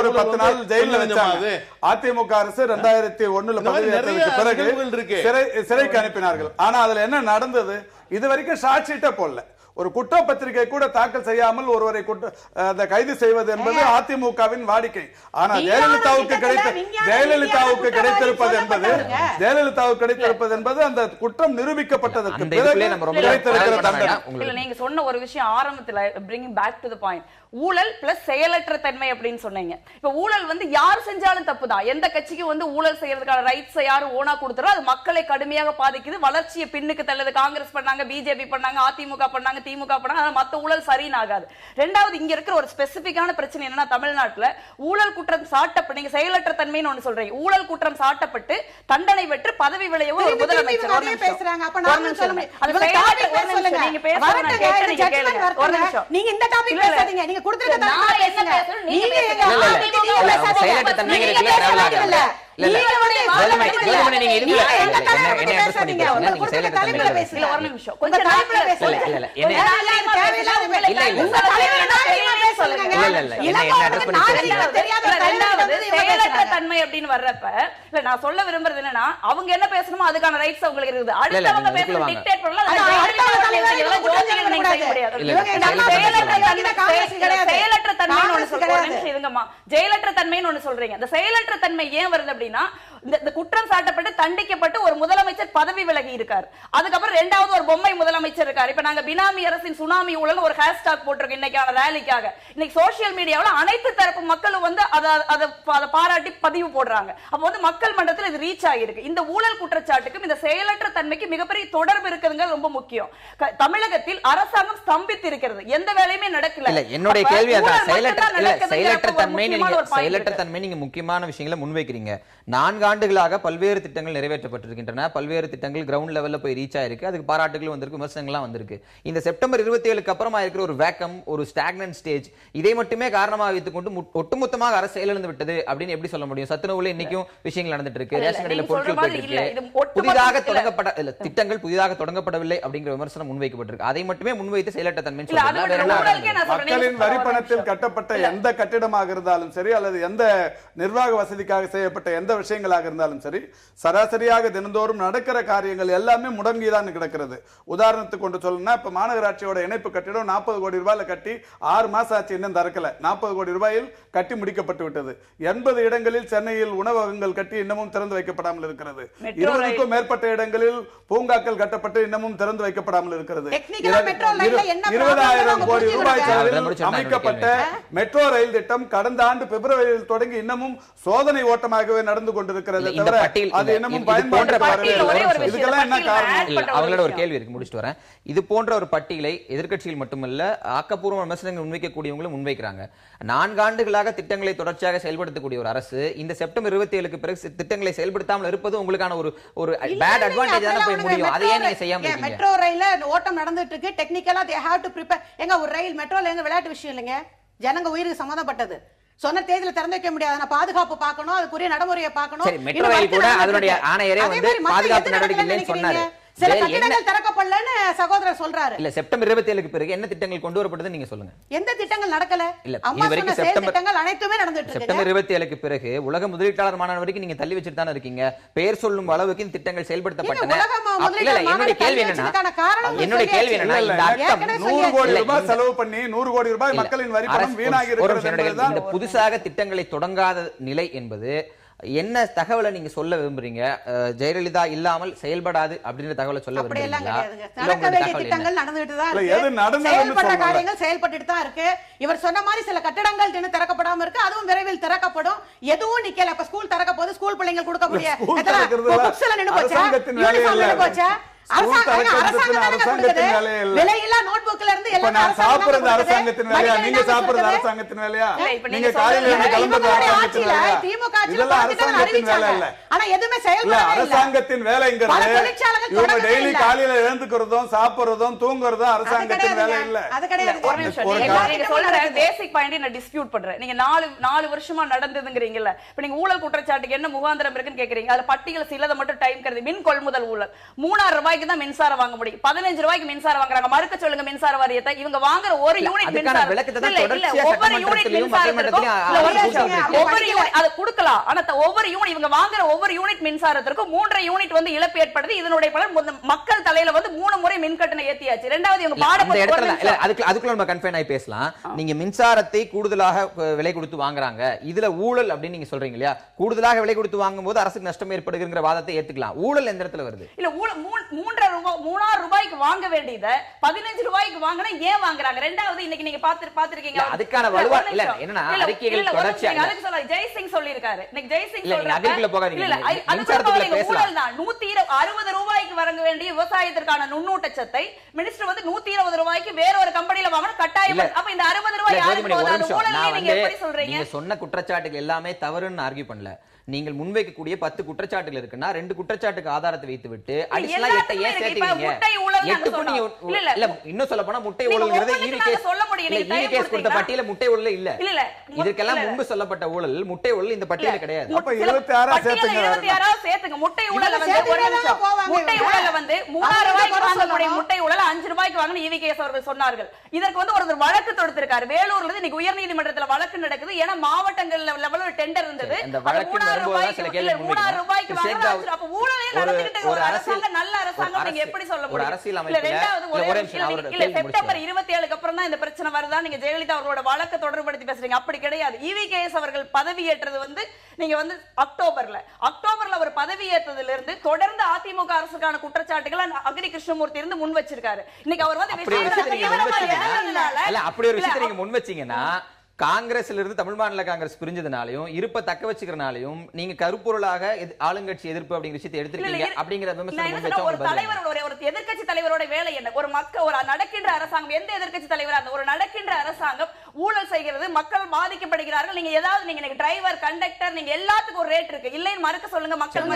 ஒரு 10 நாள் ஜெயில வச்சாங்க. அதிமுக அரசு 2001 பதவியேற்றதுக்கு பிறகு சிறைக்கு அனுப்பினார்கள். ஆனா அதுல என்ன நடந்தது? இது வரைக்கும் ஷார்ட் ஷீட்டே போடல. ஒரு குற்றப்பத்திரிகை கூட தாக்கல் செய்யாமல் ஒருவரை கைது செய்வது என்பது அதிமுகவின் வாடிக்கை. ஆனா ஜெயலலிதாவுக்கு கிடைத்திருப்பது என்பது அந்த குற்றம் நிரூபிக்கப்பட்டதற்கு நீங்க சொன்ன ஒரு விஷயம் ஆரம்பத்துல bringing back to the point, ஊழல் பிளஸ் செயலற்ற தன்மை அப்படின்னு சொன்னீங்க. இப்ப ஊழல் வந்து யார் செஞ்சாலும் தப்புதான். எந்த கட்சிக்கு வந்து ஊழல் செய்யறதுக்கான ரைட்ஸ் யாரும் ஓனா கொடுத்துறோம், அது மக்களை கடுமையாக பாதிக்குது, வளர்ச்சியை பின்னுக்கு தள்ளுது. காங்கிரஸ் பண்ணாங்க, பிஜேபி பண்ணாங்க, அதிமுக பண்ணாங்க, திமுக பண்ணாங்க, மத்த ஊழல் சரின்னு ஆகாது. ரெண்டாவது, இங்க இருக்கிற ஒரு ஸ்பெசிபிக்கான பிரச்சனை என்னன்னா, தமிழ்நாட்டுல ஊழல் குற்றம் சாட்டப்பட்டு, நீங்க செயலற்ற தன்மைன்னு ஒண்ணு சொல்றீங்க, ஊழல் குற்றம் சாட்டப்பட்டு தண்டனை பெற்று பதவி விளையவும் ஒரு முதலமைச்சர் பேசுறாங்க. அப்ப நான் சொல்லுங்க, நீங்க பேசுறீங்க, ஒரு நிமிஷம், நீங்க இந்த டாபிக் பேசாதீங்க, நீங்க கொடுத்திருக்க தண்டனை பேசுங்க. நீங்க செயலற்ற தன்மைங்கிறதுல டிராவல் ஆகல. தன்மை அப்படின்னு வர்றப்ப நான் சொல்ல விரும்புறது என்னன்னா, அவங்க என்ன பேசணுமோ அதுக்கான ரைட்ஸ் அவங்களுக்கு இருக்குது. அடுத்தவங்க பேசணும் டிக்டேட் பண்ணலாம். செயலற்ற தன்மைன்னு ஒண்ணு சொல்றீங்க. ஜெயலற்ற தன்மைன்னு ஒண்ணு சொல்றீங்க. இந்த செயலற்ற தன்மை ஏன் வருது அப்படின்னா, இந்த குற்றம் சாட்டப்பட்டு தண்டிக்கப்பட்டு ஒரு முதலமைச்சர் பதவி விலகி இருக்கார். அதுக்கப்புறம் ரெண்டாவது ஒரு பொம்மை முதலமைச்சர் இருக்கார். இப்ப நாங்க பினாமி அரசின் சுனாமி ஊழல் ஒரு ஹேஷ்டாக் போட்டிருக்கோம் இன்னைக்கான ரேலிக்காக. இன்னைக்கு சோசியல் மீடியாவில் அனைத்து தரப்பு மக்களும் வந்து அதை பாராட்டி பதிவு போடுறாங்க. அப்ப வந்து மக்கள் மன்றத்தில் இது ரீச் ஆகிருக்கு. இந்த ஊழல் குற்றச்சாட்டுக்கும் இந்த செயலற்ற தன்மைக்கு மிகப்பெரிய தொடர்பு இருக்குதுங்க, ரொம்ப முக்கியம். தமிழகத்தில் அரசாங்கம் ஸ்தம்பித்து இருக்கிறது, எந்த வேலையுமே நடக்கல. என்னுடைய கேள்வி அதான், செயலற்ற தன்மை நீங்க முக்கியமான விஷயங்களை முன்வைக்கிறீங்க. 4 ஆண்டுகளாக பல்வேறு பல்வேறு திட்டங்கள் நிறைவேற்றப்பட்டிருக்கின்றன, பல்வேறு திட்டங்கள் கிரவுண்ட் லெவல்ல போய் ரீச் ஆயிருக்கு, அதுக்கு பாராட்டுகளும் வந்திருக்கு, விமர்சனங்கள்லாம் வந்திருக்கு. இந்த செப்டம்பர் 27க்கு அப்புறமா இருக்கிற ஒரு வேக்கம், ஒரு ஸ்டாக்னன்ட் ஸ்டேஜ், இதை மட்டுமே காரணமாக வைத்துக் கொண்டு ஒட்டுமொத்தமாக அரசு செயலிழந்து விட்டது அப்படின்னு எப்படி சொல்ல முடியும்? சத்துணவுல இன்னைக்கும் விஷயங்கள் நடந்துட்டு இருக்கு, ரேஷன் கடையில பொருட்கள் போயிட்டு இருக்கு, புதிதாக தொடங்கப்பட்ட திட்டங்கள் புதிதாக தொடங்கப்படவில்லை அப்படிங்கிற விமர்சனம் முன்வைக்கப்பட்டிருக்கு. அதை மட்டுமே முன்வைத்து செயலற்ற தன்மை மக்களின் வரி பணத்தில் கட்டப்பட்ட எந்த கட்டிடமாக இருந்தாலும் சரி, அல்லது எந்த நிர்வாக வசதிக்காக செய்யப்பட்ட எந்த விஷயங்களாக இருந்தாலும் சரி, சராசரியாக தினந்தோறும் நடக்கிற காரியங்கள் எல்லாமே முடங்கிதான் கிடக்கிறது. உதாரணத்துக்கு கொண்டு சொல்லணும்னா, இப்ப மாநகராட்சியோட இணைப்பு கட்டிடம் 40 கோடி ரூபாயில கட்டி 6 மாசம் ஆச்சு, இன்னும் திறக்கல. 40 கோடி ரூபாயில் கட்டி முடிக்கப்பட்டு விட்டது. 80 இடங்களில் சென்னையில் உணவகங்கள் கட்டி இன்னமும் திறந்து வைக்கப்படாமல் இருக்கிறது. 20க்கும் மேற்பட்ட இடங்களில் பூங்காக்கள் கட்டப்பட்டு இன்னமும் திறந்து வைக்கப்படாமல் இருக்கிறது. 20,000 கோடி ரூபாய் செலவில் அமைக்கப்பட்ட மெட்ரோ ரயில் திட்டம் கடந்த ஆண்டு பிப்ரவரியில் தொடங்கி இன்னமும் சோதனை ஓட்டமாகவே நடந்து கொண்டிருக்கிறது. அது இன்னமும் இதுக்கெல்லாம் என்ன காரணம்? அவங்களோட ஒரு கேள்வி இருக்கு, முடிச்சுட்டு வரேன். இது போன்ற ஒரு பட்டியலை எதிர்க்கட்சிகள் மட்டுமல்ல, ஆக்கப்பூர்வ விமர்சனங்கள் முன்வைக்கக்கூடியவங்களும் முன்வைக்கிறாங்க. 4 ஆண்டுகளாக திட்டங்களை தொடர்ச்சியாக செயல்படுத்தக்கூடிய ஒரு அரசு இந்த செப்டம்பர் 27க்கு பிறகு திட்டங்களை செயல்படுத்தாமல் இருப்பது உங்களுக்கான ஒரு பேட் அட்வான்டேஜ் தான போய் முடியும். அதை ஏன் நீங்க செய்யாம இருக்கீங்க? மெட்ரோ ரயில்ல ஓட்டம் நடந்துட்டு இருக்கு, டெக்னிக்கலா they have to prepare. எங்க ஒரு ரயில் மெட்ரோல எங்க விளையாட்டு விஷயம் இல்லைங்க, ஜனங்க உயிருக்கு சம்பந்தப்பட்டது. சொன்ன தேதியில திறந்து வைக்க முடியாது, நான் பாதுகாப்பு பார்க்கணும், அதுக்குரிய நடைமுறையை பார்க்கணும். சரி, மெட்ரோ ரயில் கூட அதனுடைய ஆணையரே வந்து பாதுகாப்பு நடவடிக்கைகள் சொன்னாரு. சில கட்டிடங்கள் திறக்கப்படலன்னு சகோதரர் சொல்றாரு. இல்ல, செப்டம்பர் 27க்கு பிறகு என்ன திட்டங்கள் கொண்டு வரப்பட்டது நீங்க சொல்லுங்க. எந்த திட்டங்கள் நடக்கல? இல்ல, அம்மா சொன்ன செயல் திட்டங்கள் அனைத்துமே நடந்துட்டு இருக்கு. செப்டம்பர் 27க்கு பிறகு உலக முதலீட்டாளர் மாநாடு வரைக்கும் நீங்க தள்ளி வச்சிட்டு தானே இருக்கீங்க. பெயர் சொல்லும் அளவுக்கு இந்த திட்டங்கள் செயல்படுத்தப்பட்டன. இல்ல, என்னுடைய கேள்வி என்னன்னா 100 கோடி ரூபாய் செலவு பண்ணி 100 கோடி ரூபாய் மக்களின் வரி பணம் வீணாகி இருக்கிறது. இந்த புதுசாக திட்டங்களை தொடங்காத நிலை என்பது என்ன தகவலை நீங்க சொல்ல விரும்புறீங்க? ஜெயலலிதா இல்லாமல் செயல்படாது அப்படின்ற தகவலை சொல்ல விரும்புறீங்களா? திட்டங்கள் நடந்துட்டு தான் இருக்கு, செயல்பட்ட காரியங்கள் செயல்பட்டுட்டு தான் இருக்கு. இவர் சொன்ன மாதிரி சில கட்டடங்கள் இன்னும் திறக்கப்படாம இருக்கு, அதுவும் விரைவில் திறக்கப்படும். எதுவும் நிக்கல. இப்ப ஸ்கூல் திறக்க போது ஸ்கூல் பிள்ளைங்க கொடுக்க முடியாது, புக்ஸ் எல்லாம் நின்னு போச்சா, யூனிஃபார்ம் நின்னு போச்சா? அரசாங்கத்தின் வேலையே இல்ல. விலையில்லா நோட்புக்ல இருந்து எல்லாம் நான் சாப்பிடுறது அரசாங்கத்தின் வேலையா? நீங்க சாப்பிடுறது அரசாங்கத்தின் வேலையா? நீங்க காலையில இருந்து கிளம்புறது அரசாங்கத்தின் வேலையா? இதெல்லாம் அரசாங்கத்தின் வேலை இல்ல. ஆனா எதுமே செயல்படவே இல்ல. அரசாங்கத்தின் வேலைங்கிறது இவங்க டெய்லி காலையில எழுந்துக்கிறதும் சாப்பிடுறதும் தூங்குறதும் அரசாங்கத்தின் வேலை இல்ல. அது கிடையாது. ஒரு நிமிஷம், நீங்க சொல்ற பேசிக் பாயிண்ட் நான் டிஸ்பியூட் பண்றேன். நீங்க 4 வருஷமா நடந்ததுங்கறீங்கல்ல, இப்ப நீங்க ஊழல் குற்றச்சாட்டுக்கு என்ன முகாந்திரம் இருக்குன்னு கேக்குறீங்க. அதுல பட்டியல சிலத மட்டும் டைம் கருதி மின் கொள்முதல் ஊழல் 3000 ரூபாய்க்கு தான் மின்சாரம் வாங்க முடியும், 15 ரூபாய்க்கு மின்சாரம் வாங்குறாங்க. மறுக்க சொல்லுங்க மின்சார வாரியத்தை. இவங்க வாங்குற ஒரு யூனிட் மின்சாரம் ஒவ்வொரு யூனிட் மின்சாரத்துக்கும் ஒவ்வொரு யூனிட் அது கொடுக்கலாம். ஆனா ஒவ்வொரு யூனிட் இவங்க வாங்குற ஒவ்வொரு யூனிட் மின்சாரத்திற்கும் 3 யூனிட் வந்து இழப்பு ஏற்படுது. இதனுடைய பலன் மக்கள் தலையில வந்து 3 முறை மின் கட்டணம் ஏத்தியாச்சு. இரண்டாவது இவங்க அதுக்குள்ள நம்ம கன்ஃபைன் ஆகி பேசலாம். நீங்க மின்சாரத்தை கூடுதலாக விலை கொடுத்து வாங்குறாங்க, இதுல ஊழல் அப்படின்னு நீங்க சொல்றீங்க இல்லையா? கூடுதலாக விலை கொடுத்து வாங்கும்போது அரசுக்கு நஷ்டம் ஏற்படுகிற வாதத்தை ஏத்துக்கலாம். ஊழல் எந்த இடத்துல வருது? இல்ல, 3,000 ரூபாய்க்கு வாங்க வேண்டியதை 15 ரூபாய்க்கு வாங்கினா ஏன் வாங்குறாங்க? ரெண்டாவது இன்னைக்கு நீங்க பாத்துருக்கீங்க, அதுக்கான வலுவா இல்ல என்னன்னா அறிக்கைகள் தொடர்ச்சியா அதுக்கு சொல்ல ஜெய்சிங் சொல்லிருக்காரு. இன்னைக்கு ஜெய்சிங் சொல்றாரு அதுக்குள்ள போகாதீங்க. இல்ல, மின்சாரத்துக்குள்ள பேசலாம். 160 ரூபாய்க்கு வாங்க வேண்டிய விவசாயத்திற்கான நுண்ணூட்டச்சத்தை மினிஸ்டர் வந்து 120 ரூபாய்க்கு வேற ஒரு கம்பெனில வாங்கணும் கட்டாயம். அப்ப இந்த 60 ரூபாய் யாருக்கு போகுது? ஊழல் நீங்க எப்படி சொல்றீங்க? நீங்க சொன்ன குற்றச்சாட்டுகள் எல்லாமே தவறுன்னு ஆர்கியூ பண்ணல. நீங்கள் முன்வைக்கக்கூடிய 10 குற்றச்சாட்டுகள் இருக்குன்னா 2 குற்றச்சாட்டுக்கு ஆதாரத்தை வைத்துவிட்டு அடிஷனலா 8 ஏன் சேர்த்தீங்க? 8 இல்ல, இன்னும் சொல்ல போனா முட்டை ஊழல்ங்கிறது ஈனி கேஸ் கொடுத்த பட்டியல முட்டை ஊழல் இல்ல. இதற்கெல்லாம் முன்பு சொல்லப்பட்ட ஊழல் முட்டை ஊழல் இந்த பட்டியல கிடையாது. அப்ப 26 சேர்த்துங்க. முட்டை ஊழல் வந்து முட்டை ஊழல் வந்து 3000 ரூபாய்க்கு வாங்கக்கூடிய முட்டை ஊழல் 5 ரூபாய்க்கு வாங்கணும் ஈவிகேஎஸ் அவர்கள் சொன்னார்கள். இதற்கு வந்து ஒரு வழக்கு தொடுத்திருக்காரு வேலூர்ல இருந்து. இன்னைக்கு உயர்நீதிமன்றத்துல வழக்கு நடக்குது. ஏன்னா மாவட்டங்கள் லெவல்ல டெண்டர் இருந்தது. இந்த வழக்கு சில கேள்வி 3000 ரூபாய்க்கு வாங்குறாங்க. அப்ப ஊழலே நடந்துட்டு ஒரு அரசாங்கம் நல்ல அரசாங்கம் நீங்க எப்படி சொல்ல முடியும்? ஒரு அரசியல் அமைப்புல இல்ல, செப்டம்பர் 27க்கு அப்புறம் தான் இந்த பிரச்சனை வருதா? நீங்க ஜெயலலிதா அவர்களோட வழக்கு தொடர்புபடுத்தி பேசுறீங்க. அப்படி கிடையாது. ஈவிகேஎஸ் அவர்கள் பதவியேற்றது வந்து நீங்க வந்து அக்டோபர்ல அவர் பதவியேற்றதுல இருந்து தொடர்ந்து அதிமுக அரசுக்கான குற்றச்சாட்டுகளை அக்னி கிருஷ்ணமூர்த்தி இருந்து முன் வச்சிருக்காரு. இன்னைக்கு அவர் வந்து அப்படி ஒரு விஷயத்தை நீங்க முன் வச்சீங்கன்னா காங்கிரஸ்ல இருந்து தமிழ் மாநில காங்கிரஸ் பிரிஞ்சதுனாலையும் இருப்ப தக்க வச்சுக்கிறனாலையும் நீங்க கருப்பொருளாக ஆளுங்கட்சி எதிர்ப்பு அப்படிங்கிற விஷயத்தை எடுத்திருக்கீங்க அப்படிங்கிற விமர்சனம் ஒரு தலைவரோட ஒரு எதிர்க்கட்சி தலைவரோட வேலை என்ன? ஒரு நடக்கின்ற அரசாங்கம், எந்த எதிர்க்கட்சி தலைவரா இருந்தா ஒரு நடக்கின்ற அரசாங்கம் ஊழல் செய்கிறது, மக்கள் பாதிக்கப்படுகிறார்கள், நீங்க ஏதாவது நீங்க டிரைவர் கண்டக்டர் நீங்க எல்லாத்துக்கும் ஒரு ரேட் இருக்கு இல்லைன்னு மறுக்க சொல்லுங்க. மக்கள்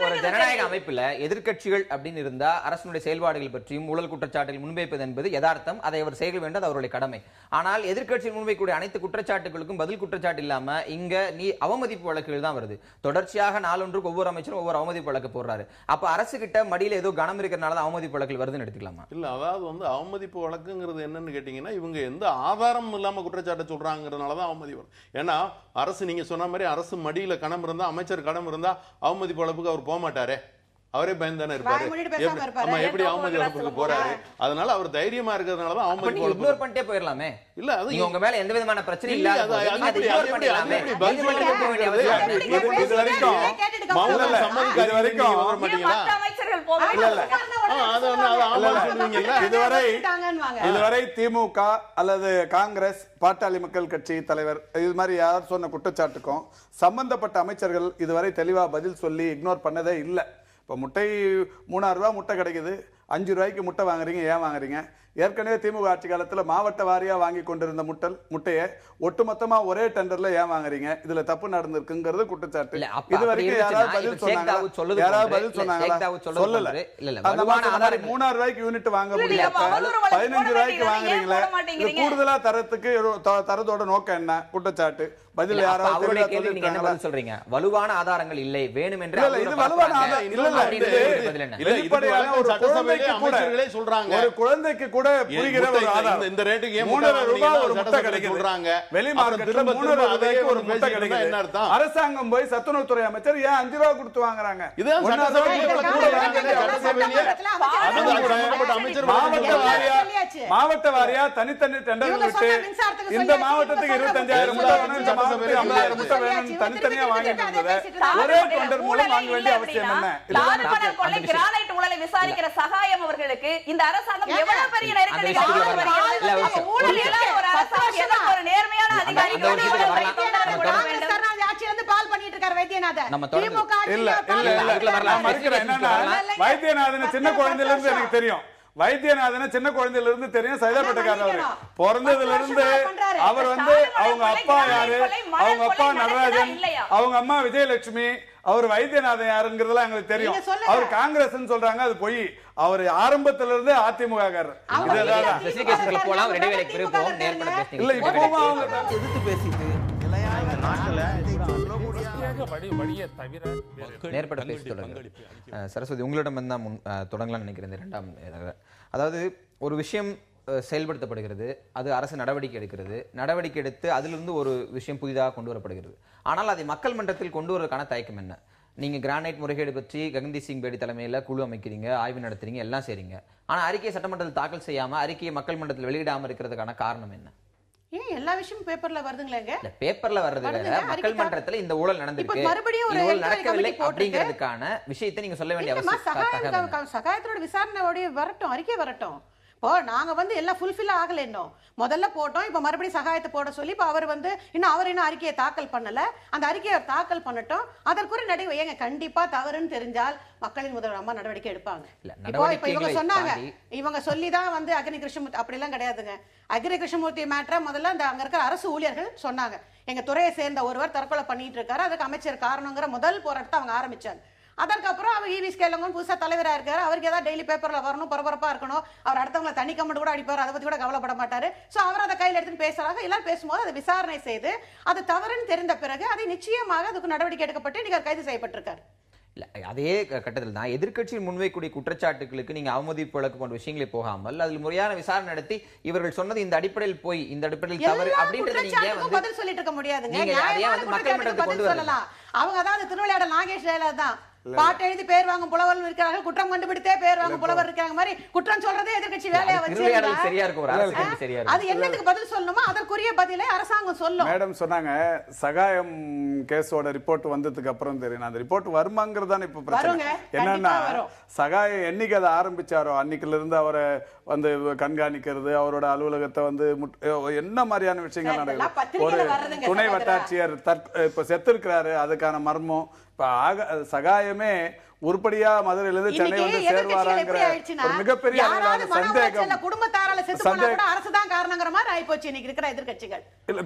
ஒரு ஜனநாயக அமைப்புல எதிர்க்கட்சிகள் அப்படின்னு இருந்தா அரசுடைய செயல்பாடுகள் பற்றியும் ஊழல் குற்றச்சாட்டுகள் முன்வைப்பது என்பது யதார்த்தம். அதை அவர் செய்ய வேண்டியது அவருடைய கடமை. ஆனால் எதிர்க்கட்சி முன்வைக்கக்கூடிய அனைத்து குற்றச்சாட்டுகளுக்கும் பதில் குற்றச்சாட்டு இல்லாம இங்க நீ அவமதிப்பு வழக்குகள் தான் வருது. தொடர்ச்சியாக நாளொன்றுக்கு ஒவ்வொரு அமைச்சரும் ஒவ்வொரு அவமதிப்பு வழக்கு போடுறாரு. அப்ப அரசு கிட்ட மடியில ஏதோ கனம் இருக்கிறனால அவமதிப்பு வழக்குகள் வருதுன்னு எடுத்துக்கலாமா? இல்ல, அதாவது அவமதிப்பு வழக்குங்கிறது என்னன்னு கேட்டீங்கன்னா, இவங்க எந்த ஆதாரமும் இல்லாம குற்றச்சாட்டு சொல்றாங்கிறதுனாலதான் அவமதிப்பு வரும். ஏன்னா அரசு, நீங்க சொன்ன மாதிரி அரசு மடியில கனம் இருந்தா, அமைச்சர் கடன் இருந்தா அவமதிப்பு வழக்குக்கு அவர் போக மாட்டாரே, அவரே பயந்தானே இருப்பாரு. எப்படி அவமதி வழக்குக்கு போறாரு? அதனால அவர் தைரியமா இருக்கிறதுனாலதான் அவமதி இக்னோர் பண்ணிட்டே போயிரலாமே. இல்ல, அது உங்க மேல எந்த விதமான பிரச்சனை இல்ல. இதுவரை திமுக அல்லது காங்கிரஸ், பாட்டாளி மக்கள் கட்சி தலைவர் இது மாதிரி யார் சொன்ன குற்றச்சாட்டுக்கும் சம்பந்தப்பட்ட அமைச்சர்கள் இதுவரை தெளிவா பதில் சொல்லி இக்னோர் பண்ணதே இல்லை. இப்போ முட்டை 3000 ரூபா முட்டை கிடைக்குது, 5 ரூபாய்க்கு முட்டை வாங்குறீங்க, ஏன் வாங்குறீங்க? ஏற்கனவே திமுக ஆட்சி காலத்துல மாவட்ட வாரியா வாங்கி கொண்டிருந்த முட்டையை ஒட்டுமொத்தமா ஒரே டெண்டர்ல ஏன் வாங்குறீங்க? இதுல தப்பு நடந்திருக்குங்கிறது குற்றச்சாட்டு. இது வரைக்கும் யாராவது பதில் சொன்னாங்களா? யாராவது பதில் சொன்னாங்களா? சொல்லல. அந்த மாதிரி 3000 ரூபாய்க்கு யூனிட் வாங்க முடியல, 15 ரூபாய்க்கு வாங்குறீங்களே, இது கூடுதலா தரத்துக்கு தரதோட நோக்கம் என்ன? குற்றச்சாட்டு. பதில் யாராவது சொல்றீங்க வலுவான ஆதாரங்கள் இல்லை, வேணும் என்று இது வலுவான ஆதாரம் இல்ல. சொல்றாங்க ஒரு குழந்தைக்கு கூட புரிகிற ஒரு ஆதாரம். இந்த ரேட்டுக்கு 3000 ரூபாய் ஒரு முட்டை கிடைக்குது, வெளி மார்க்கெட்ல 3000 ரூபாய்க்கு ஒரு முட்டை கிடைக்குது. என்ன அர்த்தம்? அரசாங்கம் போய் சத்துணவுத்துறை அமைச்சர் ஏன் 5 ரூபாய் கொடுத்து வாங்குறாங்க? மாவட்ட வாரியா தனித்தனி டெண்டர் விட்டு இந்த மாவட்டத்துக்கு 25,000 முட்டை வேணும், இந்த மாவட்டத்துக்கு 50,000 முட்டை வேணும், தனித்தனியா வாங்கிட்டு இருந்தது ஒரே டெண்டர் மூலம் வாங்க வேண்டிய அவசியம் என்ன? கிரானைட் ஊழலை விசாரிக்கிற சகாயம் அவர்களுக்கு இந்த அரசாங்கம் எவ்வளவு பெரிய நெருக்கடி ஒரு நேர்மையான அதிகாரி பால் பண்ணிட்டு இருக்காரு வைத்தியநாதன். வைத்தியநாதன் சின்ன குழந்தையில இருந்து எனக்கு தெரியும். வைத்தியநாதன் சின்ன குழந்தையில இருந்து தெரியும். சைதாப்பேட்டைக்காரர் அவரு பிறந்ததுல இருந்து அவர் அவங்க அப்பா யாரு, அவங்க அப்பா நடராஜன், அவங்க அம்மா விஜயலட்சுமி, அவர் வைத்தியநாதன் யாருங்கிறதுலாம் எங்களுக்கு தெரியும். அவர் காங்கிரஸ் சொல்றாங்க, அது பொய். அவர் ஆரம்பத்துல இருந்து அதிமுக எதிர்த்து பேசிட்டு நேர்பட பேசி தொடங்க. சரஸ்வதி, உங்களிடம் தான் தொடங்கலாம் நினைக்கிறேன். இந்த 2ஆம், அதாவது ஒரு விஷயம் செயல்படுத்தப்படுகிறது, அது அரசு நடவடிக்கை எடுக்கிறது, நடவடிக்கை எடுத்து அதிலிருந்து ஒரு விஷயம் புதிதாக கொண்டு வரப்படுகிறது. ஆனால் அதை மக்கள் மன்றத்தில் கொண்டு வருவதற்கான தயக்கம் என்ன? நீங்க கிரானைட் முறைகேடு பற்றி ககன்தீப் சிங் பேடி தலைமையில குழு அமைக்கிறீங்க, ஆய்வு நடத்துறீங்க, எல்லாம் செய்றீங்க. ஆனா அறிக்கையை சட்டமன்றத்தில் தாக்கல் செய்யாம, அறிக்கையை மக்கள் மன்றத்தில் வெளியிடாம இருக்கிறதுக்கான காரணம் என்ன? ஏன் எல்லா விஷயமும் பேப்பர்ல வருதுங்களேங்க? இல்ல, பேப்பர்ல வர்றது வேற, மக்கள் மன்றத்துல இந்த ஊழல் நடந்திருக்கு, ஊழல் நடக்கவில்லை அப்படிங்கிறதுக்கான விஷயத்தை நீங்க சொல்ல வேண்டிய அவசியம். சகாயத்தோட விசாரணை வரட்டும், அறிக்கை வரட்டும். இப்போ நாங்க எல்லாம் ஃபுல்ஃபில் ஆகல, இன்னும் முதல்ல போட்டோம், இப்ப மறுபடியும் சகாயத்தை போட சொல்லி இப்ப அவர் இன்னும் அறிக்கையை தாக்கல் பண்ணல. அந்த அறிக்கையை தாக்கல் பண்ணட்டும், அதற்குரிய நடைமுறை. ஏங்க, கண்டிப்பா தவறுன்னு தெரிஞ்சால் மக்களின் முதல்வர் அம்மா நடவடிக்கை எடுப்பாங்க. இப்போ இவங்க சொன்னாங்க, இவங்க சொல்லிதான் அக்னி கிருஷ்ணமூர்த்தி, அப்படி எல்லாம் கிடையாதுங்க. அக்னி கிருஷ்ணமூர்த்தி மேட்டரை முதல்ல அங்க இருக்கிற அரசு ஊழியர்கள் சொன்னாங்க. எங்க துறையை சேர்ந்த ஒருவர் தற்கொலை பண்ணிட்டு இருக்காரு, அதுக்கு அமைச்சர் காரணங்கிற முதல் போராட்டத்தை அவங்க ஆரம்பிச்சாங்க. அதற்கப்புறம் அவர் ஈவி ஸ்கேலங்க புதுசா தலைவரா இருக்காரு, அவருக்கு ஏதாவது டெய்லி பேப்பர்ல வரணும், பரபரப்பா இருக்கணும், அவர் அடுத்தவங்களை தனி கமெண்ட் கூட அடிப்பாரு, அதை பத்தி கூட கவலைப்பட மாட்டாரு. சோ அவர் அதை கையில் எடுத்துட்டு பேசுறாங்க. எல்லாரும் பேசும்போது அதை விசாரணை செய்து அது தவறுன்னு தெரிந்த பிறகு அதை நிச்சயமாக அதுக்கு நடவடிக்கை எடுக்கப்பட்டு நீங்க கைது செய்யப்பட்டிருக்காரு. அதே கட்டத்தில் தான் எதிர்க்கட்சியில் முன்வைக்கூடிய குற்றச்சாட்டுகளுக்கு நீங்க அவமதிப்பு வழக்கு போன்ற விஷயங்களை போகாமல் அதில் முறையான விசாரணை நடத்தி இவர்கள் சொன்னது இந்த அடிப்படையில் போய் இந்த அடிப்படையில் தவறு அப்படின்றது நீங்க பதில் சொல்லிட்டு இருக்க முடியாதுங்க. மக்கள் மன்றத்துக்கு கொண்டு வரலாம். அவங்க அதாவது திருவிளையாடல் நாகேஷ் தான் பாட்டு எழுதி பேர் வாங்கும் புலவர் இருக்கிறார்கள், குற்றம் கண்டுபிடித்தே பேர் வாங்கும் புலவர் இருக்காங்க மாதிரி குற்றம் சொல்றதே எதிர்க்கட்சி வேலையா வச்சு அது என்னத்துக்கு பதில் சொல்லணுமோ அதற்குரிய பதிலை அரசாங்கம் சொல்லும். மேடம் சொன்னாங்க சகாயம் கேஸோட ரிப்போர்ட் வந்ததுக்கு அப்புறம் தெரியும். அந்த ரிப்போர்ட் வருமாங்கிறது தான் இப்ப பிரச்சனை. என்னன்னா சகாயம் என்னைக்கு அதை ஆரம்பிச்சாரோ அன்னைக்குல இருந்து அவரை வந்து கண்காணிக்கிறது, அவரோட அலுவலகத்தை வந்து என்ன மாதிரியான விஷயங்கள் நடக்குது. ஒரு துணை வட்டாட்சியர் இப்ப செத்துருக்கிறாரு, அதுக்கான மர்மம். இப்ப சகாயமே உருப்படியா மதுரையிலிருந்து சென்னை வந்து சேர்வாராங்கிற ஒரு மிகப்பெரிய சந்தேகம். குடும்பத்தாரால செத்து போனா கூட அரசு தான் காரணங்கிற மாதிரி ஆயி போச்சு இன்னைக்கு இருக்கிற எதிர்க்கட்சிகள்.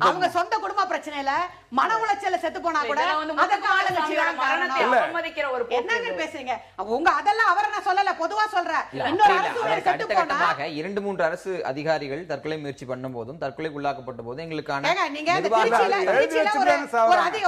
அவங்க சொந்த குடும்ப பிரச்சனையில மன உளைச்சல்ல செத்து போனா கூட அதற்கு ஆளுங்கட்சியோட மரணத்தை அவமதிக்கிற ஒரு என்னங்க பேசுறீங்க உங்க? அதெல்லாம் அவரை நான் சொல்லல, பொதுவா சொல்றேன். இன்னொரு அரசு செத்து போனா 2-3 அரசு அதிகாரிகள் தற்கொலை முயற்சி பண்ணும் போதும் தற்கொலைக்கு உள்ளாக்கப்பட்ட போதும் எங்களுக்கான நீங்க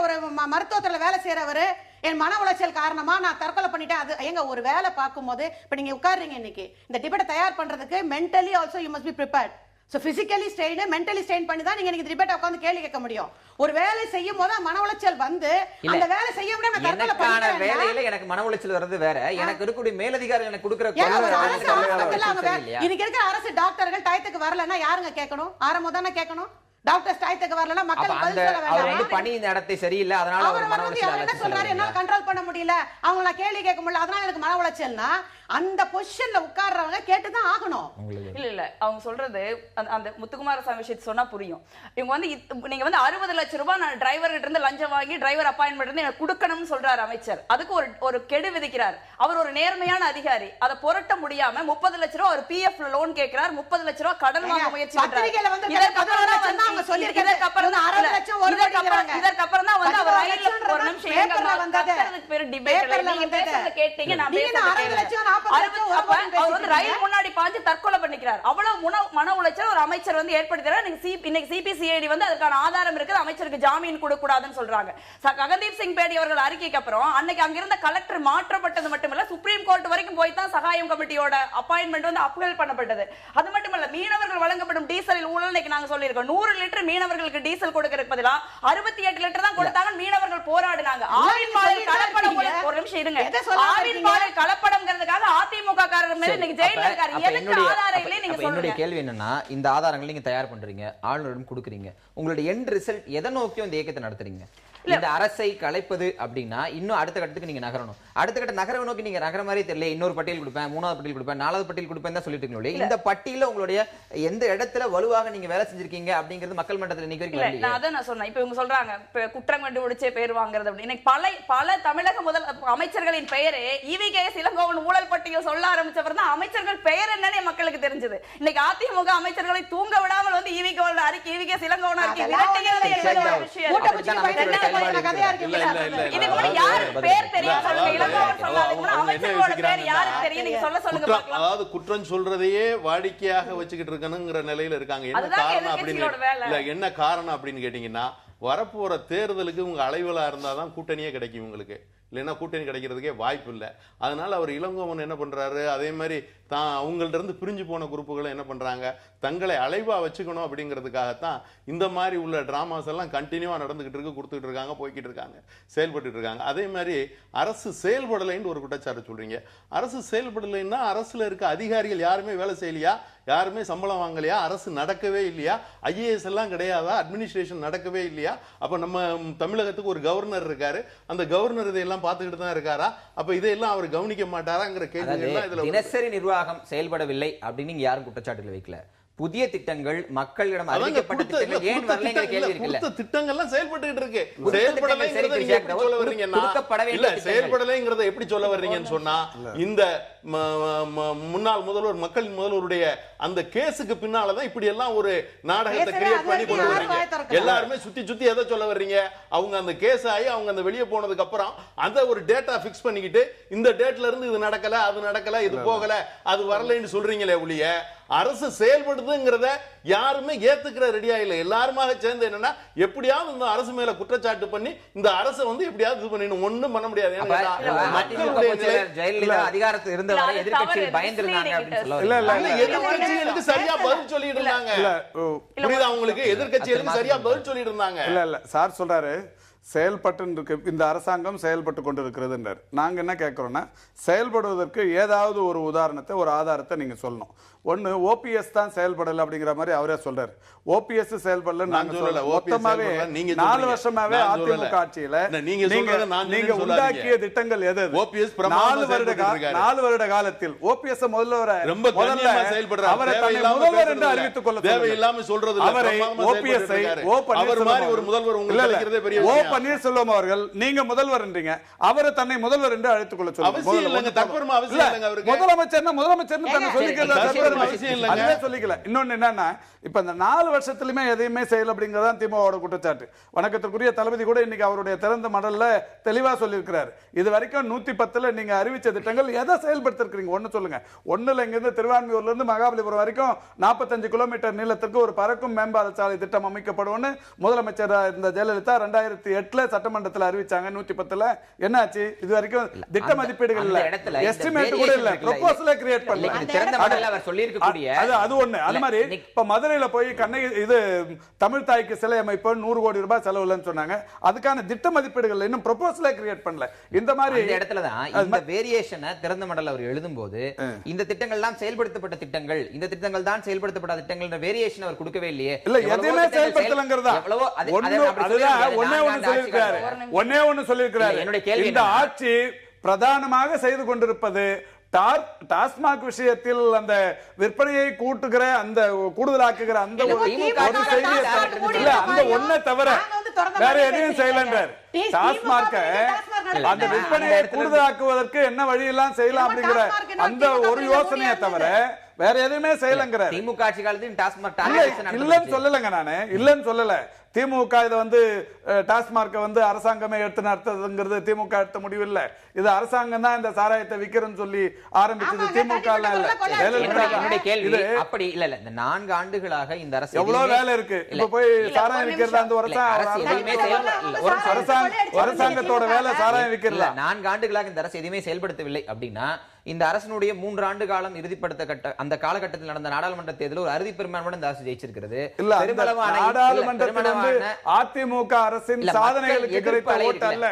ஒரு மருத்துவத்துல வேலை செய்யறவரு என் மன உளைச்சல் காரணமா நான் தற்கொலை பண்ணிட்டேன். அது எங்க ஒரு வேலை பார்க்கும் போது இப்ப நீங்க உட்கார்றீங்க இன்னைக்கு இந்த டிபேட்டை தயார் பண்றதுக்கு mentally also you must be prepared. So physically strain mentally strain பண்ணி தான் நீங்க இந்த டிபேட்டை உட்கார்ந்து கேள்வி கேட்க முடியும். ஒரு வேலை செய்யும் போது மன உளைச்சல் வந்து அந்த வேலை செய்ய முடியாம நான் தற்கொலை பண்ணிட்டேன். வேலையில எனக்கு மன உளைச்சல் வர்றது வேற, எனக்கு இருக்கக்கூடிய மேலதிகாரி எனக்கு கொடுக்கிற இன்னைக்கு இருக்கிற அரசு டாக்டர்கள் டயத்துக்கு வரலன்னா யாருங்க கேட்கணும்? ஆரம்பம் தானே கேட்கணும். டாக்டர் ஸ்ட்ரைக்குக்கு வரலனா மக்கள் பதில் சொல்ல வேண்டாம். அவர் வந்து பணி நடத்தை சரியில்லை, அதனால அவர் மன உளைச்சல் என்ன சொல்றாரு? என்னால கண்ட்ரோல் பண்ண முடியல, அவங்கள கேள்வி கேட்க முடியல, அதனால எனக்கு மன உளைச்சல்னா அந்த பொசிஷன்ல உட்கார்றவங்க கேட்டுதான் ஆகணும். இல்ல அவங்க சொல்றது அந்த முத்துக்குமாரசாமி விஷயத்தை சொன்னா புரியும். இவங்க வந்து நீங்க வந்து 60 லட்சம் ரூபாய் நான் டிரைவர் கிட்ட இருந்து லஞ்சம் வாங்கி டிரைவர் அப்பாயின்மெண்ட் இருந்து எனக்கு கொடுக்கணும்னு சொல்றாரு அமைச்சர். அதுக்கு ஒரு கெடு விதிக்கிறார். அவர் ஒரு நேர்மையான அதிகாரி, அதை புரட்ட முடியாம 30 லட்சம் ரூபாய் ஒரு PF லோன் கேட்கிறார், 30 லட்சம் ரூபாய் கடன் வாங்க முயற்சி பண்றாரு. இதற்கப்புறம் தான் வந்து அவர் ரயில்ல ஒரு நிமிஷம் எங்க வந்ததுக்கு பேரு டிபேட் நீங்க பேசுறத கேட்டீங்க, நான் பேசுறத அவர் வந்து ரயில் முன்னாடி பாஞ்சு தற்கொலை பண்ணிக்கிறார். அவ்வளவு மன உளைச்சல் ஒரு அமைச்சர் வந்து ஏற்படுத்துறாரு. இன்னைக்கு CPCID வந்து அதற்கான ஆதாரம் இருக்குது, அமைச்சருக்கு ஜாமீன் கொடுக்க கூடாதுன்னு சொல்றாங்க. ககன்தீப் சிங் பேடி அவர்கள் அறிக்கைக்கு அப்புறம் அன்னைக்கு அங்கிருந்த கலெக்டர் மாற்றப்பட்டது மட்டுமல்ல, சுப்ரீம் கோர்ட் வரைக்கும் போய் தான் சகாயம் கமிட்டியோட அப்பாயின்மெண்ட் வந்து அப்பீல் பண்ணப்பட்டது. அது மட்டுமல்ல, மீனவர்கள் வழங்கப்படும் டீசலில் ஊழல் இன்னைக்கு நாங்க சொல்லியிருக்கோம். 100 லிட்டர் மீனவர்களுக்கு டீசல் கொடுக்கிறதுக்கு பதிலா 68 லிட்டர் தான் கொடுத்தாங்க. மீனவர்கள் போராடினாங்க. ஆவின் பாலில் கலப்படம், ஒரு நிமிஷம் இருங்க, ஆவின் பாலில் கலப்படம்ங்கிறதுக்காக அதிமுக காரர் மேல இன்னைக்கு ஜெயில இருக்காரு. எதுக்கு ஆதாரம் இல்லை நீங்க சொல்லுங்க. என்னுடைய கேள்வி என்னன்னா, இந்த ஆதாரங்களை நீங்க தயார் பண்றீங்க, ஆளுநரிடம் கொடுக்குறீங்க, உங்களுடைய எண்ட் ரிசல்ட் எதை நோக்கி இந்த இயக்கத்தை நடத்துறீங்க? இந்த அரசை கலைப்பது அப்படின்னா இன்னும் அடுத்த கட்டத்துக்கு நீங்க நகரணும். அடுத்த கட்ட நகரவை நோக்கி நீங்க நகர மாதிரி தெரியல. இன்னொரு பட்டியல் கொடுப்பேன், 3வது பட்டியல் கொடுப்பேன், 4வது பட்டியல் கொடுப்பேன் தான் சொல்லிட்டு இருக்கீங்க. இந்த பட்டியல உங்களுடைய எந்த இடத்துல வலுவாக நீங்க வேலை செஞ்சிருக்கீங்க அப்படிங்கிறது மக்கள் மன்றத்தில் இன்னைக்கு வரைக்கும் வரல. நான் அதான் நான் சொன்னேன். இப்போ இவங்க சொல்றாங்க குற்றம் கண்டுபிடிச்சே பேர் வாங்குறது அப்படி. இன்னைக்கு பல தமிழக முதல் அமைச்சர்களின் பெயரே EVKS இளங்கோவன் ஊழல் பட்டியல் சொல்ல ஆரம்பிச்சவர் தான் அமைச்சர்கள் பெயர் என்னன்னு மக்களுக்கு தெரிஞ்சது. இன்னைக்கு அதிமுக அமைச்சர்களை தூங்க விடாமல் வந்து EVKS இளங்கோவன் அறிக்கை விரட்டுகிறது என்பது ஒரு விஷயம். இதுக்கு முன்னாடி யார் பேர் தெரியும் சொல்லுங்க. இளங்கோவன் சொல்லாதீங்க, அமைச்சர்களோட பேர் யாருக்கு தெரியும் நீங்க சொல்லுங்க பார்க்கலாம். அதாவது குற்றம் சொல்றதையே வாடிக்கையாக வச்சுக்கிட்டு இருக்கணுங்கிற நிலையில இருக்காங்க. என்ன காரணம் அப்படின்னு இல்ல, என்ன காரணம் அப்படின்னு கேட்டீங்கன்னா, வரப்போற தேர்தலுக்கு உங்க அலைவலா இருந்தாதான் கூட்டணியே கிடைக்கும் உங்களுக்கு. இல்லைன்னா கூட்டணி கிடைக்கிறதுக்கே வாய்ப்பு இல்லை. அதனால அவர் இளங்கோவன் என்ன பண்றாரு, அதே மாதிரி தான் அவங்கள்ட்ட இருந்து பிரிஞ்சு போன குரூப்புகளை என்ன பண்றாங்க, தங்களை அலைவா வச்சுக்கணும் அப்படிங்கிறதுக்காகத்தான் இந்த மாதிரி உள்ள டிராமாஸ் எல்லாம் கண்டினியூவா நடந்துகிட்டு இருக்கு, கொடுத்துட்டு இருக்காங்க, போய்கிட்டு இருக்காங்க, செயல்பட்டு இருக்காங்க. அதே மாதிரி அரசு செயல்படலைன்னு ஒரு குற்றச்சாட்டு சொல்றீங்க. அரசு செயல்படலைன்னா அரசுல இருக்க அதிகாரிகள் யாருமே வேலை செய்யலையா, யாருமே சம்பளம் வாங்கலையா, அரசு நடக்கவே இல்லையா, IAS எல்லாம் கிடையாதா, அட்மினிஸ்ட்ரேஷன் நடக்கவே இல்லையா? அப்ப நம்ம தமிழகத்துக்கு ஒரு கவர்னர் இருக்காரு, அந்த கவர்னர் இதையெல்லாம் பார்த்துக்கிட்டு தான் இருக்காரா? அப்ப இதெல்லாம் அவர் கவனிக்க மாட்டாராங்கிற கேள்வி எல்லாம் இதுல. தினசரி நிர்வாகம் செயல்படவில்லை அப்படின்னு நீங்க யாரும் குற்றச்சாட்டுகள் வைக்கல. புதிய திட்டங்கள் மக்களிடம் அறிவிக்கப்பட்ட திட்டங்கள் ஏன் வரலைங்கிற கேள்வி இருக்குல்ல. புதிய திட்டங்கள்லாம் செயல்பட்டுட்டு இருக்கு. செயல்படலைங்கிறத நீங்க எப்படி சொல்ல வர்றீங்கன்னா, இல்ல செயல்படலைங்கிறத எப்படி சொல்ல வர்றீங்கன்னு சொன்னா, இந்த முன்னாள் முதல்வர் மக்களின் முதல்வருடைய அந்த கேஸுக்கு பின்னாலதான் இப்படி எல்லாம் ஒரு நாடகத்தை கிரியேட் பண்ணி கொண்டு வர்றீங்க. எல்லாருமே சுத்தி சுத்தி எதை சொல்ல வர்றீங்க, அவங்க அந்த கேஸ் ஆகி அவங்க அந்த வெளியே போனதுக்கு அப்புறம் அந்த ஒரு டேட்டா பிக்ஸ் பண்ணிக்கிட்டு இந்த டேட்ல இருந்து இது நடக்கல, அது நடக்கல, இது போகல, அது வரலைன்னு சொல்றீங்களே ஒழிய அரசு செயல்படுதுங்கிறத யாருமே ஏத்துக்கிற ரெடியா இல்ல. எல்லாருமாக சேர்ந்து என்னன்னா, எப்படியாவது இந்த அரசு மேல குற்றச்சாட்டு பண்ணி இந்த அரசை வந்து எப்படியாவது இது பண்ணணும், ஒண்ணும் பண்ண முடியாது. ஜெயலலிதா அதிகாரத்தில் இருந்தவரை எதிர்க்கட்சிகள் பயந்திருந்தாங்க அப்படின்னு சொல்ல இல்ல இல்ல, எதிர்க்கட்சிகளுக்கு சரியா பதில் சொல்லிட்டு இருந்தாங்க. புரியுதா உங்களுக்கு? எதிர்க்கட்சிகளுக்கு சரியா பதில் சொல்லிட்டு இருந்தாங்க. இல்ல இல்ல சார் சொல்றாரு, செயல்பட்டு இருக்கு, இந்த அரசாங்கம் செயல்பட்டு கொண்டிருக்கிறதுன்றார். நாங்க என்ன கேட்கிறோம்னா, செயல்படுவதற்கு ஏதாவது ஒரு உதாரணத்தை, ஒரு ஆதாரத்தை நீங்க சொல்லணும். ஒண்ணு ஓபிஎஸ் தான் செயல்படல அப்படிங்கிற மாதிரி அவரே சொல்றாரு. ஓபிஎஸ் செயல்படல நாங்க சொல்லல. மொத்தமாவே 4 வருஷமாவே அதிமுக ஆட்சியில நீங்க உண்டாக்கிய திட்டங்கள் எது? 4 வருட காலத்தில் ஓபிஎஸ் முதல்வர் அவரை தன்னை முதல்வர் என்று அறிவித்துக் கொள்ள தேவையில்லாம சொல்றது. அவரை ஓபிஎஸ் ஓ பன்னீர்செல்வம் அவர்கள் நீங்க முதல்வர் என்றீங்க, அவரை தன்னை முதல்வர் என்று அழைத்துக் கொள்ள சொல்லுங்க. முதலமைச்சர் முதலமைச்சர் சொல்லிக்கிறது சொல்லிக்கல. இன்னொன்னு என்னன்னா, இப்ப இந்த 4 வருஷத்துலயுமே எதையுமே செய்யல அப்படிங்கறதான் திமுகவோட குற்றச்சாட்டு. வணக்கத்திற்குரிய தளபதி கூட இன்னைக்கு அவருடைய திறந்த மடல்ல தெளிவா சொல்லியிருக்கிறார். இது வரைக்கும் 110ல நீங்க அறிவிச்ச திட்டங்கள் எதை செயல்படுத்திருக்கீங்க ஒண்ணு சொல்லுங்க. ஒண்ணுல இங்க இருந்து திருவான்மியூர்ல இருந்து மகாபலிபுரம் வரைக்கும் 45 கிலோமீட்டர் நீளத்திற்கு ஒரு பறக்கும் மேம்பால சாலை திட்டம் அமைக்கப்படும் முதலமைச்சர் இந்த ஜெயலலிதா 2008ல சட்டமன்றத்தில் அறிவிச்சாங்க. 110ல என்னாச்சு? இது வரைக்கும் திட்ட மதிப்பீடுகள் இல்ல, எஸ்டிமேட் கூட இல்ல, ப்ரொபோசலை கிரியேட் பண்ணல. அது ஒண்ணு. அது மாதிரி இப்ப மதுரையில போய் இது தமிழ் தாய்க்கு சிலை அமைப்பு 100 கோடி ரூபாய் செலவுலன்னு சொன்னாங்க. அதுக்கான திட்ட மதிப்பீடுகள் இன்னும் ப்ரொபோசலை கிரியேட் பண்ணல. இந்த மாதிரி இடத்துல தான் இந்த வேரியேஷனை திறந்த மடல் அவர் எழுதும்போது இந்த திட்டங்கள் எல்லாம் செயல்படுத்தப்பட்ட திட்டங்கள், இந்த திட்டங்கள் தான் செயல்படுத்தப்பட்ட திட்டங்கள்ன்ற வேரியேஷன் அவர் கொடுக்கவே இல்லையே. இல்ல எதுவுமே செயல்படுத்தலங்கிறதா. ஒன்னே ஒன்னு சொல்லியிருக்கிறார். என்னுடைய கேள்வி, இந்த ஆட்சி பிரதானமாக செய்து கொண்டிருப்பது டாஸ்மாக் விஷயத்தில் அந்த விற்பனையை கூட்டுகிற, அந்த கூடுதலாக்குகிற அந்த ஒரு செய்தியை அந்த ஒன்ன தவிர வேற எதையும் செய்யலன்றார். டாஸ்மார்க்க அந்த விற்பனையை கூடுதலாக்குவதற்கு என்ன வழியெல்லாம் செய்யலாம் அப்படிங்கிற அந்த ஒரு யோசனையை தவிர வேற எதுவுமே செய்யலங்கிறார். திமுக ஆட்சி காலத்தில் டாஸ்மாக் இல்லன்னு சொல்லலங்க, நானு இல்லன்னு சொல்லல. திமுக இதை டாஸ்மார்க்க அரசாங்கமே எடுத்து நடத்துறதுங்கிறது திமுக எடுத்த முடிவு இல்ல. இது அரசாங்கம் தான் இந்த சாராயத்தை விக்கிறன்னு சொல்லி ஆரம்பிச்சது, திமுக அப்படி இல்ல. இல்ல இந்த 4 ஆண்டுகளாக இந்த அரசு எவ்வளவு வேலை இருக்கு. இப்ப போய் சாராயம் விக்கிறது அந்த அரசாங்கத்தோட வேலை சாராயம் விக்கிறது. 4 ஆண்டுகளாக இந்த அரசு எதுவுமே செயல்படுத்தவில்லை அப்படின்னா, இந்த அரசனுடைய 3 ஆண்டு காலம் இறுதிப்படுத்த அந்த காலகட்டத்தில் நடந்த நாடாளுமன்ற தேர்தலில் ஒரு அறுதி பெரும்பான்மையுடன் இந்த அரசு ஜெயிச்சிருக்கிறது. அதிமுக அரசின் சாதனைகளுக்கு கிடைத்த ஓட்டு அல்ல,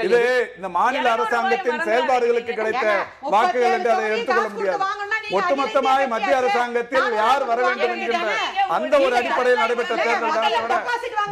இது இந்த மாநில அரசாங்கத்தின் செயல்பாடுகளுக்கு கிடைத்த வாக்குகள் என்று அதை எடுத்துக்கொள்ள முடியாது. ஒட்டுமொத்தமாக மத்திய அரசாங்கத்தில் யார் வர வேண்டும் என்கின்ற அந்த ஒரு அடிப்படையில் நடைபெற்ற தேர்தல் தான்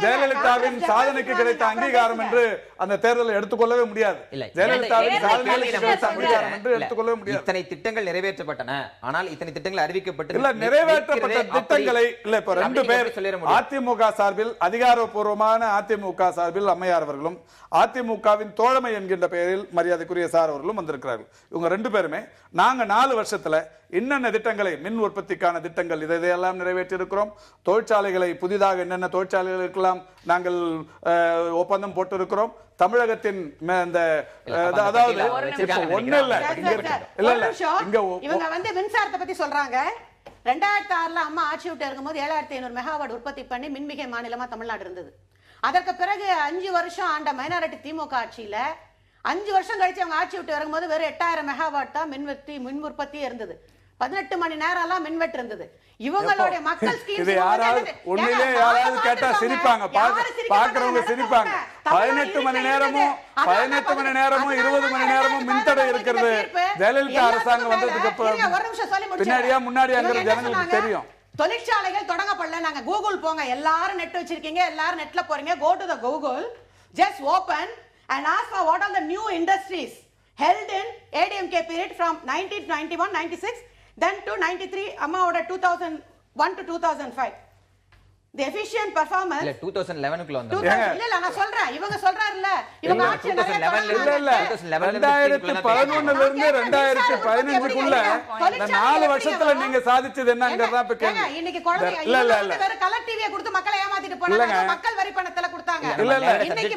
ஜெயலலிதாவின் சாதனைக்கு கிடைத்த அங்கீகாரம் என்று அந்த தேர்தலை எடுத்துக்கொள்ளவே முடியாது. ஜெயலலிதாவின் சாதனைகளுக்கு கிடைத்த அங்கீகாரம் என்று எடுத்துக்கொள்ளவே முடியாது. இத்தனை திட்டங்கள் நிறைவேற்றப்பட்டன, ஆனால் இத்தனை திட்டங்கள் அறிவிக்கப்பட்டு இல்ல, நிறைவேற்றப்பட்ட திட்டங்களை இல்ல. இப்ப 2 பேர் அதிமுக சார்பில், அதிகாரப்பூர்வமான அதிமுக சார்பில் அம்மையார் அவர்களும், அதிமுகவின் தோழமை என்கின்ற பெயரில் மரியாதைக்குரிய சார் அவர்களும் வந்திருக்கிறார்கள். இவங்க 2 பேருமே நாங்க 4 வருஷத்துல என்னென்ன திட்டங்களை, மின் உற்பத்திக்கான திட்டங்கள் இதையெல்லாம் நிறைவேற்றி இருக்கிறோம். தொழிற்சாலைகளை புதிதாக என்னென்ன தொழிற்சாலைகளுக்கெல்லாம் நாங்கள் ஒப்பந்தம் போட்டு இருக்கிறோம். தமிழகத்தின் அதாவது ஒண்ணு இல்ல இவங்க மின்சாரத்தை பத்தி சொல்றாங்க. 2006ல அம்மா ஆட்சி விட்டு இருக்கும்போது 7500 மெகாவாட் உற்பத்தி பண்ணி மின்மிகை மாநிலமா தமிழ்நாடு இருந்தது. அதற்கு பிறகு 5 வருஷம் ஆண்ட மைனாரிட்டி திமுக ஆட்சியில 5 வருஷம் கழிச்சு அவங்க ஆட்சி விட்டு வரும்போது வெறும் 8000 மெகாவாட் தான் மின் உற்பத்தி இருந்தது. 18 மணி நேரம் எல்லாம் மின்வெட்டு இருந்தது. இவங்களுடைய மக்கள் இது யாராவது உண்மையிலே யாராவது கேட்டா சிரிப்பாங்க, பாக்குறவங்க சிரிப்பாங்க. 18 மணி நேரமும் 20 மணி நேரமும் மின்தடை இருக்கிறது ஜெயலலிதா அரசாங்கம் வந்ததுக்கு அப்புறம் பின்னாடியா முன்னாடியாங்கிறது ஜனங்களுக்கு தெரியும். தொழிற்சாலைகள் தொடங்கப்படல. நாங்க கூகுள் போங்க, எல்லாரும் நெட் வச்சிருக்கீங்க, எல்லாரும் நெட்ல போறீங்க. go to the Google, just open and ask for what are the new industries held in ADMK period from 1991 96 then to 93 அம்மாவோட 2001 to 2005. the efficient performance இல்ல 2011 க்குள்ள வந்தாங்க. இல்ல நான் சொல்றேன், இவங்க சொல்றாருல இவங்க ஆட்சி 2011 இல்ல 2011ல இருந்து 2015க்குள்ள இந்த 4 வருஷத்துல நீங்க சாதிச்சது என்னங்கறத இப்ப கேளுங்க. இன்னைக்கு குழந்தை இல்ல வேற கலர் டிவியை கொடுத்து மக்களை ஏமாத்திட்டு போனாங்க, மக்கள் வரி பணத்துல கொடுத்தாங்க. இல்ல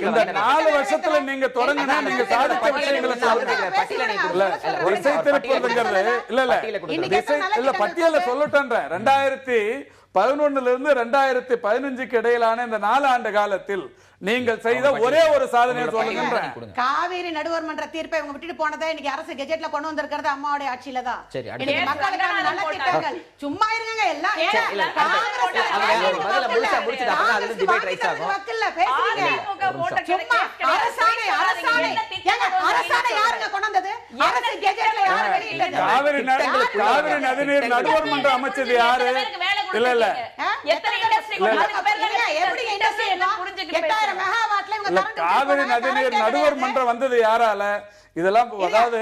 இந்த 4 வருஷத்துல நீங்க தொடங்குனா நீங்க சாதிச்ச விஷயங்களை சொல்லுங்க. பட்டியலை கொடுங்க. திசை திருப்புறதுங்கிறது இல்ல பட்டியலை சொல்லட்டேன். 11 இருந்து 2015க்கு இடையிலான இந்த 4 ஆண்டு காலத்தில் நீங்கள் செய்த ஒரே ஒரு சாதனையை சொல்லுங்க. காவேரி நடுவர் மன்ற தீர்ப்பை இவங்க விட்டுட்டு போனதை இன்னைக்கு அரசு கெஜெட்ல கொண்டு வந்திருக்கிறது அம்மாவுடைய ஆட்சியில தான். மக்களுக்கான நலத்திட்டங்கள் சும்மா இருங்க எல்லாம் காவிரி நதிநீர் நடுவர் மன்றம் அமைச்சது யாரு? இல்ல இல்ல காவிரி நதிநீர் நடுவர் மன்றம் வந்தது யாரால? இதெல்லாம் அதாவது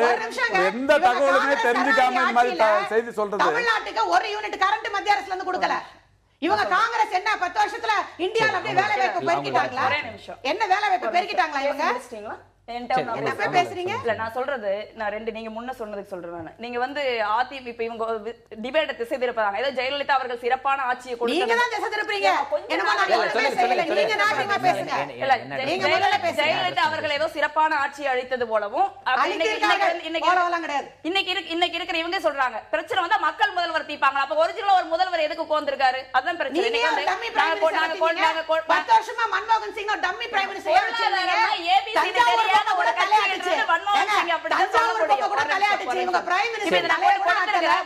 எந்த தகவலுமே தெரிஞ்சுக்காம இந்த மாதிரி செய்தி சொல்றது. தமிழ்நாட்டுக்கு ஒரு யூனிட் கரண்ட் மத்திய அரசுல இருந்து கொடுக்கல. இவங்க காங்கிரஸ் என்ன 10 வருஷத்துல இந்தியால அப்படியே வேலை வாய்ப்பு பெருக்கிட்டாங்களா? என்ன வேலை வாய்ப்பு பெருக்கிட்டாங்களா இவங்க? நான் சொல்றது நீங்க முன்ன சொன்னதுக்கு சொல்றேன். நீங்க வந்து அதிமுக இப்ப இவங்க டிபேட் திசை திருப்பாங்க. ஏதோ ஜெயலலிதா அவர்கள் சிறப்பான ஆட்சியை ஜெயலலிதா அவர்கள் ஏதோ சிறப்பான ஆட்சியை அளித்தது போலவும் இன்னைக்கு இருக்கிற இவங்க சொல்றாங்க பிரச்சனை வந்தா மக்கள் முதல்வர் தீப்பாங்க. அப்ப ஒரிஜினல் ஒரு முதல்வர் எதுக்கு உட்கார்ந்திருக்காரு? அதான் பிரச்சனை. 10 வருஷமா மன்மோகன் சிங் டம்மி பிரைம் மினிஸ்டர்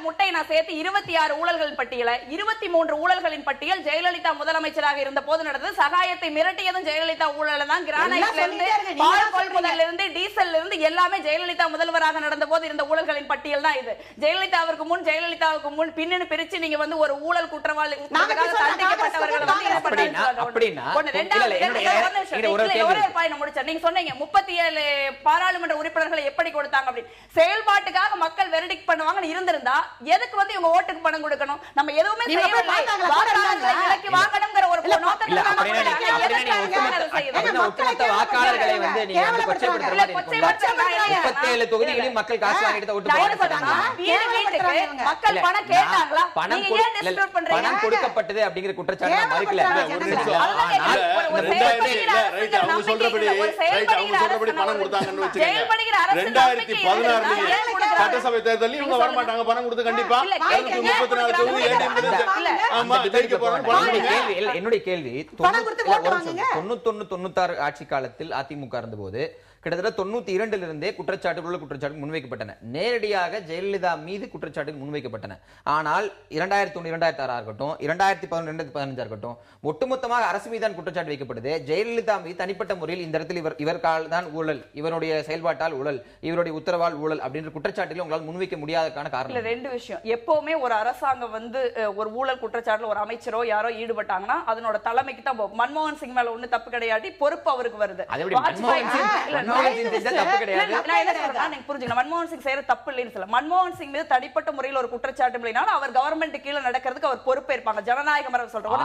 முட்டை நான் சேர்த்து 26 ஊழல்கள் பட்டியல 23 ஊழல்களின் பட்டியல் ஜெயலலிதா முதலமைச்சராக இருந்த போது நடந்தது. சகாயத்தை மிரட்டியதும் ஜெயலலிதா ஊழல் தான். கிரானைட்ல இருந்து பால் கொள்முதல்ல இருந்து டீசல்ல இருந்து எல்லாமே ஜெயலலிதா முதல்வராக நடந்த போது இருந்த ஊழல்களின் பட்டியல் தான் இது. ஜெயலலிதாவுக்கு முன் பின்னணி பிரிச்சு நீங்க வந்து ஒரு ஊழல் குற்றவாளி தண்டிக்கப்பட்டவர்கள் நீங்க சொன்னீங்க 37 பாராளுமன்ற உறுப்பினர்களை எப்படி கொடுத்தாங்க அப்படின்னு. செயல்பாட்டுக்காக மக்கள் வெரிடிக்ட் பண்ணுவாங்கன்னு இருந்திருந்தா எதுக்கு வந்து இவங்க ஓட்டுக்கு பணம் கொடுக்கணும்? நம்ம எதுவுமே வாங்கணும்ங்கிற ஒரு வாக்காளர்களை வந்து நீங்க வந்து கொச்சைப்படுத்துற மாதிரி இருக்கும். 37 தொகுதிகளில் மக்கள் காசு வாங்கிட்டு ஓட்டு போட்டாங்க. மக்கள் பணம் கேட்டாங்களா? பணம் கொடுக்கப்பட்டது அப்படிங்கிற குற்றச்சாட்டு மறுக்கல. பணம் கொடுத்தாங்கன்னு வச்சுக்கோங்க. 2016 சட்டசபை தேர்தலில் இவங்க வர மாட்டாங்க பணம் கொடுத்து கண்டிப்பா 234 தொகுதி என்னுடைய கேள்வி 91-96 ஆட்சி காலத்தில் அதிமுக இருந்தபோது கிட்டத்தட்ட 92 இருந்தே குற்றச்சாட்டு முன்வைக்கப்பட்டன. நேரடியாக ஜெயலலிதா மீது குற்றச்சாட்டுகள் முன்வைக்கப்பட்டன. ஆனால் 2001 2006 இருக்கட்டும் 2011 2015 இருக்கட்டும் ஒட்டுமொத்தமாக அரசு மீதான் குற்றச்சாட்டு வைக்கப்படுது. ஜெயலலிதா மீது தனிப்பட்ட முறையில் இந்த இடத்தில் இவர்கால் தான் ஊழல், இவருடைய செயல்பாட்டால் ஊழல், இவருடைய உத்தரவால் ஊழல் அப்படின்ற குற்றச்சாட்டுகளை உங்களால் முன்வைக்க முடியாதக்கான காரணம் ரெண்டு விஷயம். எப்பவுமே ஒரு அரசாங்கம் வந்து ஒரு ஊழல் குற்றச்சாட்டுல ஒரு அமைச்சரோ யாரோ ஈடுபட்டாங்கன்னா அதனோட தலைமைக்கு தான் போகும். மன்மோகன் சிங் மேல ஒண்ணு தப்பு கிடையாது, பொறுப்பு அவருக்கு வருது. மன்மோகன் சிங் செய்யற தப்பு இல்லைன்னு சொல்ல. மன்மோகன் சிங் மீது தனிப்பட்ட முறையில் ஒரு குற்றச்சாட்டு இல்லைனாலும் அவர் கவர்மெண்ட் கீழே நடக்கிறதுக்கு அவர் பொறுப்பேற்பாங்க. ஜனநாயக மரபு சொல்றோம்.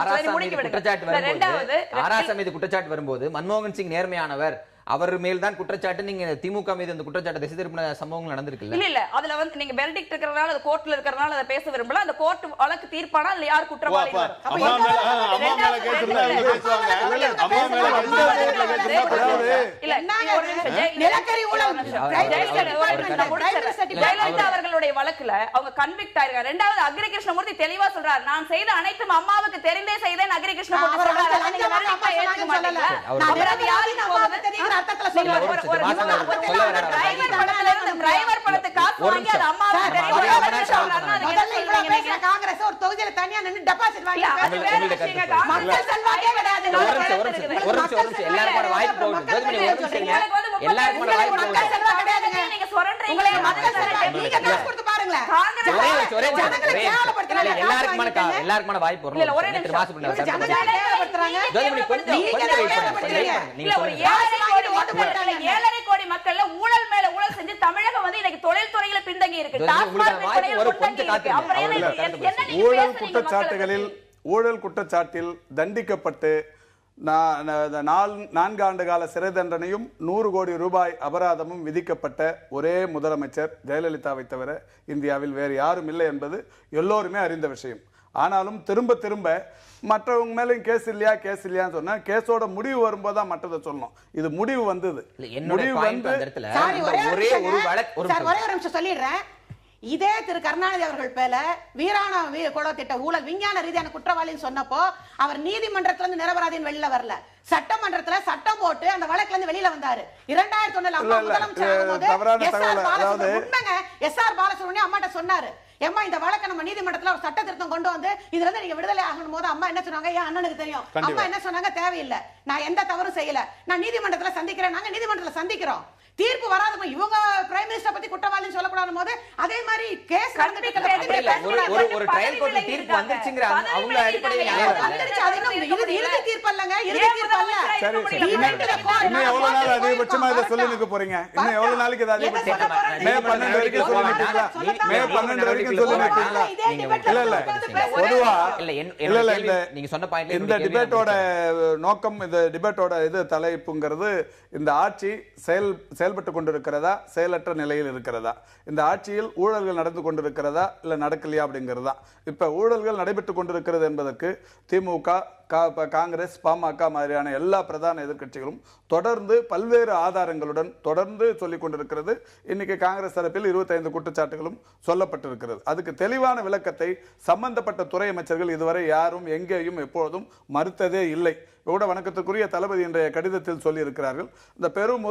குற்றச்சாட்டு வரும்போது மன்மோகன் சிங் நேர்மையானவர், அவர் மேல் தான் குற்றச்சாட்டு. நீங்க திமுக மீது அந்த குற்றச்சாட்டு திசை திருப்பின சம்பவங்கள் நடந்திருக்குல்ல? இல்ல அதுல வந்து நீங்க வெர்டிக்ட் இருக்கறனால அது கோர்ட்ல இருக்கறனால அதை பேச விரும்பல. அந்த கோர்ட் வழக்கு தீர்ப்பானா இல்ல யார் குற்றவாளி வரும்? அம்மா மேல கேஸ் இருந்தா இவங்க பேசுவாங்க. அம்மா மேல இல்ல நிலக்கரி ஊழல் ஜெயலலிதா அவர்களுடைய வழக்குல அவங்க கன்விக்ட் ஆயிருக்காங்க. ரெண்டாவது அக்ரி கிருஷ்ணமூர்த்தி தெளிவா சொல்றாரு, நான் செய்த அனைத்தும் அம்மாவுக்கு தெரிந்தே செய்தேன். அக்ரி கிருஷ்ணமூர்த்தி சொல்றாரு, நீங்க வெர்டிக்ட் ஏத்துக்க மாட்டீங்களா? அப்புறம் யாருக்கு போகுது? காங்கிரஸ் ஒரு தொகுதியில தனியா நின்னு டெபாசிட் வாங்கி எல்லாருக்கும் வாய்ப்பு போகுது. எல்லாருக்குமான வாய்ப்பு ஏழரை கோடி மக்கள்ல ஊழல் மேல ஊழல் செஞ்சு தமிழகம் வந்து இன்னைக்கு தொழில் துறையில பின்தங்கி இருக்கு. ஊழல் குற்றச்சாட்டில் தண்டிக்கப்பட்டு 4 ஆண்டு கால சிறை தண்டனையும் 100 கோடி ரூபாய் அபராதமும் விதிக்கப்பட்ட ஒரே முதலமைச்சர் ஜெயலலிதாவை தவிர இந்தியாவில் வேறு யாரும் இல்லை என்பது எல்லோருமே அறிந்த விஷயம். ஆனாலும் திரும்ப திரும்ப மற்றவங்க மேலும் கேஸ் இல்லையான்னு சொன்னா கேஸோட முடிவு வரும்போது தான் மற்றதை சொல்லணும். இது முடிவு வந்தது. ஒரே ஒரு நிமிஷம் சொல்லிடுறேன். இதே திரு கருணாநிதி அவர்கள் பேல வீராண கொலை திட்ட ஊழல் விஞ்ஞான ரீதியான குற்றவாளின்னு சொன்னப்போ அவர் நீதிமன்றத்துல இருந்து நிரபராதின்னு வெளியில வரல, சட்டமன்றத்துல சட்டம் போட்டு அந்த வழக்குல இருந்து வெளியில வந்தாரு. 2001 அம்மா முதலமைச்சர் ஆகும்போது எஸ்ஆர் பாலசுப்ரமணியம் அம்மாட்ட சொன்னாரு, ஏம்மா இந்த வழக்கை நம்ம நீதிமன்றத்துல ஒரு சட்ட திருத்தம் கொண்டு வந்து இதுல இருந்து நீங்க விடுதலை ஆகணும் போது அம்மா என்ன சொன்னாங்க, என் அண்ணனுக்கு தெரியும், அம்மா என்ன சொன்னாங்க, தேவையில்லை, நான் எந்த தவறும் செய்யல, நான் நீதிமன்றத்துல சந்திக்கிறேன். நாங்க நீதிமன்றத்துல சந்திக்கிறோம், தீர்ப்பு வராத இவங்க பிரைம் மினிஸ்டர் பத்தி குற்றவாளின்னு சொல்லக்கூடாது போது அதே மாதிரி கேஸ் ஒரு ட்ரையல் கோர்ட்ல தீர்ப்பு வந்துருச்சுங்கற அவங்க அடிப்படையில் இறுதி தீர்ப்பு இல்லங்க, இறுதி தீர்ப்பு அல்ல. இன்னும் எவ்வளவு நாள் அதிகபட்சமா இதை சொல்லி நிக்க போறீங்க? இன்னும் எவ்வளவு நாளைக்கு இதை அதிகபட்சமா மே 12 வரைக்கும் சொல்லி நிப்பீங்களா? மே 12 வரைக்கும் சொல்லி நிப்பீங்களா? இல்ல பொதுவா இல்ல நீங்க சொன்ன பாயிண்ட்ல இந்த டிபேட்டோட நோக்கம், இந்த டிபேட்டோட இது தலைப்புங்கிறது இந்த ஆட்சி செயல்பட்டு கொண்டிருக்கிறதா, செயலற்ற நிலையில் இருக்கிறதா, இந்த ஆட்சியில் ஊழல்கள் நடந்து கொண்டிருக்கிறதா இல்ல நடக்கலையா அப்படிங்கிறதா. இப்ப ஊழல்கள் நடைபெற்று கொண்டிருக்கிறது என்பதற்கு திமுக, காங்கிரஸ், பாமக மாதிரியான எல்லா பிரதான எதிர்க்கட்சிகளும் தொடர்ந்து பல்வேறு ஆதாரங்களுடன் தொடர்ந்து சொல்லிக் கொண்டிருக்கிறது. இன்னைக்கு காங்கிரஸ் தரப்பில் 25 குற்றச்சாட்டுகளும் சொல்லப்பட்டிருக்கிறது. அதுக்கு தெளிவான விளக்கத்தை சம்பந்தப்பட்ட துறை அமைச்சர்கள் இதுவரை யாரும் எங்கேயும் எப்பொழுதும் மறுத்ததே இல்லை. கூட வணக்கத்துக்குரிய தளபதி இன்றைய கடிதத்தில் சொல்லி இருக்கிறார்கள், இந்த பெரும்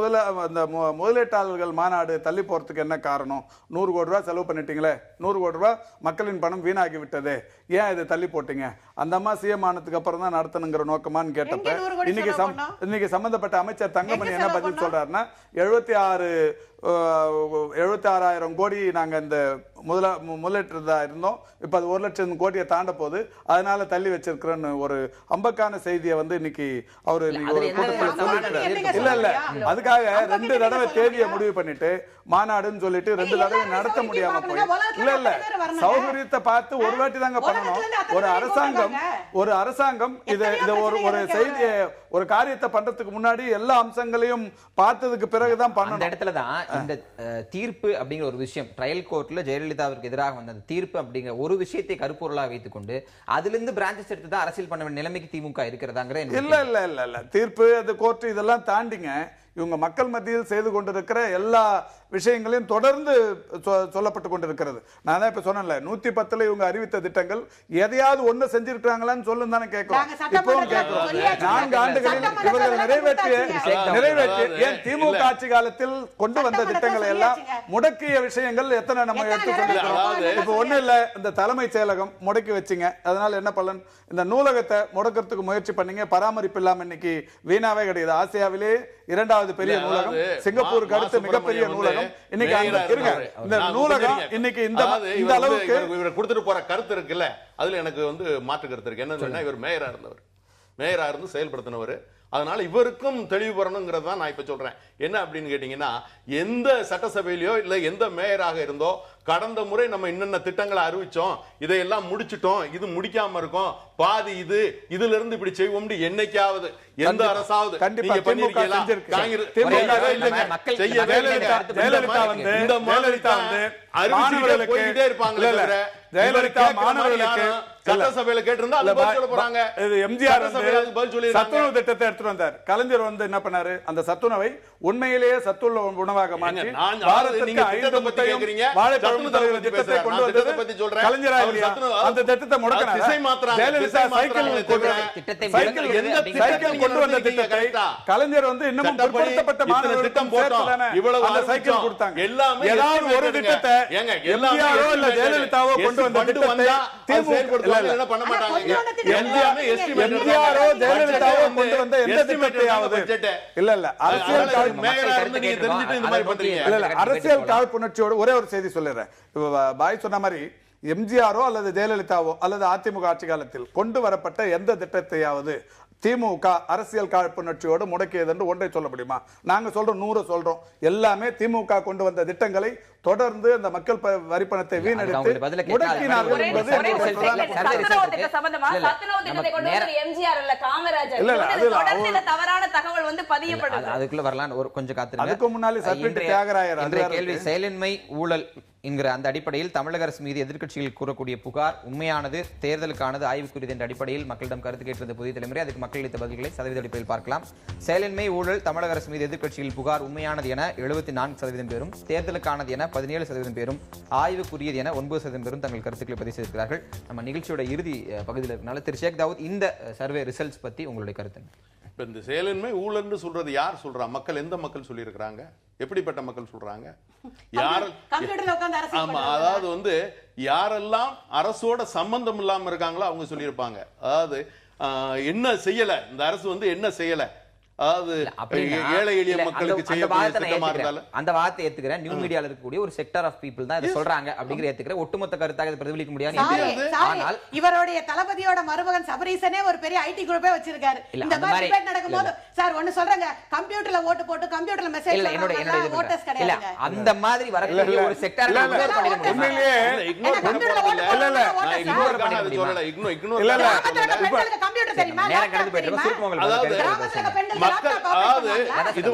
முதலீட்டாளர்கள் மாநாடு தள்ளி போறதுக்கு என்ன காரணம்? 100 கோடி ரூபாய் செலவு பண்ணிட்டீங்களே, 100 கோடி ரூபாய் மக்களின் பணம் வீணாகி விட்டதே, ஏன் இதை தள்ளி போட்டீங்க? அந்த அம்மா சிஎம் ஆனதுக்கு அப்புறம் தான் நடத்தணுங்கிற நோக்கமான்னு கேட்டப்ப இன்னைக்கு சம்பந்தப்பட்ட அமைச்சர் தங்கமணி என்ன பதில் சொல்றாருன்னா, 76,000 கோடி நாங்க இந்த முதலீட்டுதா இருந்தோம், இப்ப அது 1 லட்சம் கோடியை தாண்ட போது, அதனால தள்ளி வச்சிருக்கிறேன்னு ஒரு அம்பக்கான செய்தியை வந்து இன்னைக்கு அவரு இல்ல இல்ல அதுக்காக 2 தடவை தேதியை முடிவு பண்ணிட்டு மாநாடுன்னு சொல்லிட்டு 2 தடவை நடத்த முடியாம போய் இல்ல இல்ல சௌகரியத்தை பார்த்து ஒரு வாட்டி தாங்க பண்ணணும். ஒரு அரசாங்கம் இதை ஒரு செய்தியை ஒரு காரியத்தை பண்றதுக்கு முன்னாடி எல்லா அம்சங்களையும் பார்த்ததுக்கு பிறகுதான் பண்ணணும். அந்த இடத்துல தான் இந்த தீர்ப்பு அப்படிங்கிற ஒரு விஷயம், ட்ரையல் கோர்ட்ல ஜெயலலிதாவிற்கு எதிராக வந்த தீர்ப்பு அப்படிங்கிற ஒரு விஷயத்தை கருப்பொருளாக வைத்துக் கொண்டு அதுல இருந்து பிரான்சஸ் எடுத்து தான் அரசியல் பண்ண வேண்டிய நிலைமைக்கு திமுக இருக்கிறதாங்கிற இல்ல இல்ல இல்ல இல்ல தீர்ப்பு, அது கோர்ட், இதெல்லாம் தாண்டிங்க இவங்க மக்கள் மத்தியில் செய்து கொண்டிருக்கிற எல்லா விஷயங்களையும் தொடர்ந்து சொல்லப்பட்டு கொண்டிருக்கிறது. நான் தான் இப்ப சொன்னேன்ல, 110ல இவங்க அறிவித்த திட்டங்கள் எதையாவது ஒண்ணு செஞ்சிருக்காங்களான்னு சொல்லும் தானே கேட்கிறோம். இப்பவும் கேட்கிறோம், 4 ஆண்டுகளில் இவர்கள் நிறைவேற்றிய ஏன் திமுக ஆட்சி காலத்தில் கொண்டு வந்த திட்டங்களை எல்லாம் முடக்கிய விஷயங்கள் எத்தனை நம்ம எடுத்து சொல்லிருக்கோம். இப்ப ஒண்ணு இல்ல, இந்த தலைமைச் செயலகம் முடக்கி வச்சிங்க, அதனால என்ன பலன்? இந்த நூலகத்தை முடக்கிறதுக்கு முயற்சி பண்ணீங்க, பராமரிப்பு இல்லாம இன்னைக்கு வீணாவே கிடையாது. ஆசியாவிலே 2வது பெரிய நூலகம், சிங்கப்பூருக்கு அடுத்து மிகப்பெரிய நூலகம். இன்னைக்கு இந்த நூலகம் இன்னைக்கு இந்த அளவுக்கு இவர் கொடுத்துட்டு போற கருத்து இருக்குல்ல, அதுல எனக்கு வந்து மாற்று கருத்து இருக்கு. என்ன சொன்னா, இவர் மேயரா இருந்து செயல்படுத்தினவர், அதனால இவருக்கும் தெளிவு வரணுங்கிறது தான் நான் இப்ப சொல்றேன். என்ன அப்படின்னு கேட்டீங்கன்னா, எந்த சட்டசபையிலயோ இல்ல எந்த மேயராக இருந்தோ கடந்த முறை நம்ம என்னென்ன திட்டங்களை அறிவிச்சோம், இதையெல்லாம் முடிச்சிட்டோம், இது முடிக்காம இருக்கோம், பாதி இதுல இருந்து இப்படி செய்வோம்னு என்னைக்காவது எந்த அரசாவது நீங்க பண்ணிருக்கீங்களா? போயிட்டே இருப்பாங்க. ஜெயலலிதா மாணவர்களுக்கு சட்டசபையில கேட்டிருந்தா அது பதில் சொல்ல போறாங்க. எம்ஜிஆர் சத்துணவு திட்டத்தை எடுத்துட்டு வந்தார். கலைஞர் வந்து என்ன பண்ணாரு, அந்த சத்துணவை உண்மையிலேயே சத்துள்ள உணவாக மாற்றி வாரத்துக்கு 5 முட்டையும் வாழைப்பழமும் தருகிற திட்டத்தை கொண்டு வந்தது கலைஞரா இல்லையா? அந்த திட்டத்தை முடக்கினார். ஜெயலலிதா சைக்கிள் கொண்டு வந்த திட்டத்தை கலைஞர் வந்து இன்னமும் பிற்படுத்தப்பட்ட மாணவர்களுக்கு சேர்த்துதானே அந்த சைக்கிள் கொடுத்தாங்க. ஏதாவது ஒரு திட்டத்தை எம்ஜிஆரோ இல்ல ஜெயலலிதாவோ கொண்டு வந்த திட்டத்தை என்ன பண்ண மாட்டாங்க. எம்ஜிஆரோ ஜெயலலிதாவோ கொண்டு வந்த எந்த திட்டத்தையாவது இல்ல இல்ல அரசியல் காழ்ப்புணர்ச்சியோடு ஒரே ஒரு செய்தி சொல்லிடுறேன். பாய் சொன்ன மாதிரி எம்ஜிஆரோ அல்லது ஜெயலலிதாவோ அல்லது அதிமுக ஆட்சி காலத்தில் கொண்டு வரப்பட்ட எந்த திட்டத்தையாவது திமுக அரசியல் காழ்ப்புணர்ச்சியோடு முடக்கியது என்று ஒன்றை சொல்ல முடியுமா? நாங்க சொல்றோம், 100 சொல்றோம். எல்லாமே திமுக கொண்டு வந்த திட்டங்களை தொடர்ந்து அந்த மக்கள் வரிப்பணத்தை வீணடித்து முடக்கினார்கள் என்பது அதுக்குள்ள வரலாம். ஒரு கொஞ்சம் காத்திருங்க. அதுக்கு முன்னாடி சர்பிட் தியாகராயர் கேள்வி, செயலின்மை ஊழல் என்கிற அந்த அடிப்படையில் தமிழக அரசு மீது எதிர்க்கட்சிகள் கூறக்கூடிய புகார் உண்மையானது, தேர்தலுக்கானது, ஆய்வுக்குரியது என்ற அடிப்படையில் மக்களிடம் கருத்து கேட்டது புதிய தலைமுறை. அதுக்கு மக்கள் அளித்த பதில்களை சதவீத அடிப்படையில் பார்க்கலாம். செயலின்மை ஊழல் தமிழக அரசு மீது எதிர்க்கட்சிகள் புகார் உண்மையானது என 74% பேரும், தேர்தலுக்கானது என 17% பேரும் ஆய்வுக்குரியது என 9% பேரும் தங்கள் கருத்துக்களை பதிவு செய்திருக்கிறார்கள். நம்ம நிகழ்ச்சியோட இறுதி பகுதியில் இருக்கனால திரு ஷேக் தாவூத், இந்த சர்வே ரிசல்ட்ஸ் பத்தி உங்களுடைய கருத்து என்ன? இப்ப இந்த செயலின்மை ஊழல்னு சொல்றது யார் சொல்றா? மக்கள், எந்த மக்கள் சொல்லியிருக்கிறாங்க? எப்படிப்பட்ட மக்கள் சொல்றாங்க? யார்? கம்ப்யூட்டர்ல உட்கார்ந்து அரசியல் ஆமா, பண்றாங்க. அதாவது யாரெல்லாம் அரசோட சம்பந்தம் இல்லாம இருக்காங்களோ அவங்க சொல்லியிருப்பாங்க. அதாவது என்ன செய்யல இந்த அரசு, என்ன செய்யல, அதாவது ஏழை எளிய மக்களுக்கு செய்யக்கூடிய திட்டமா இருந்தாலும் அந்த வார்த்தை ஏத்துக்கிறேன். நியூ மீடியால இருக்கக்கூடிய ஒரு செக்டர் ஆஃப் பீப்புள் தான் இதை சொல்றாங்க அப்படிங்கிற ஏத்துக்கிறேன். ஒட்டுமொத்த கருத்தாக இதை பிரதிபலிக்க முடியாது. ஆனால் இவருடைய தளபதியோட மருமகன் சபரீசனே ஒரு பெரிய ஐடி குரூப்பே வச்சிருக்காரு. இந்த மாதிரி டிபேட் நடக்கும்போது சார் ஒன்னு சொல்றேங்க, கம்ப்யூட்டர்ல ஓட்டு போட்டு கம்ப்யூட்டர்ல மெசேஜ் இல்ல என்னோட ஓட்டர்ஸ் இல்ல கிடையாது. அந்த மாதிரி வரக்கூடிய ஒரு செக்டர் இக்னோர் பண்ணிட முடியும். உண்மையிலேயே இக்னோர் பண்ண சொல்லல. இக்னோர் கம்ப்யூட்டர் தெரியுமா? நேரம் கடந்து போயிட்டு இருக்கு. சுருக்கமா உங்களுக்கு கிராமத்துல பெண்கள் மக்கள், அதாவது இது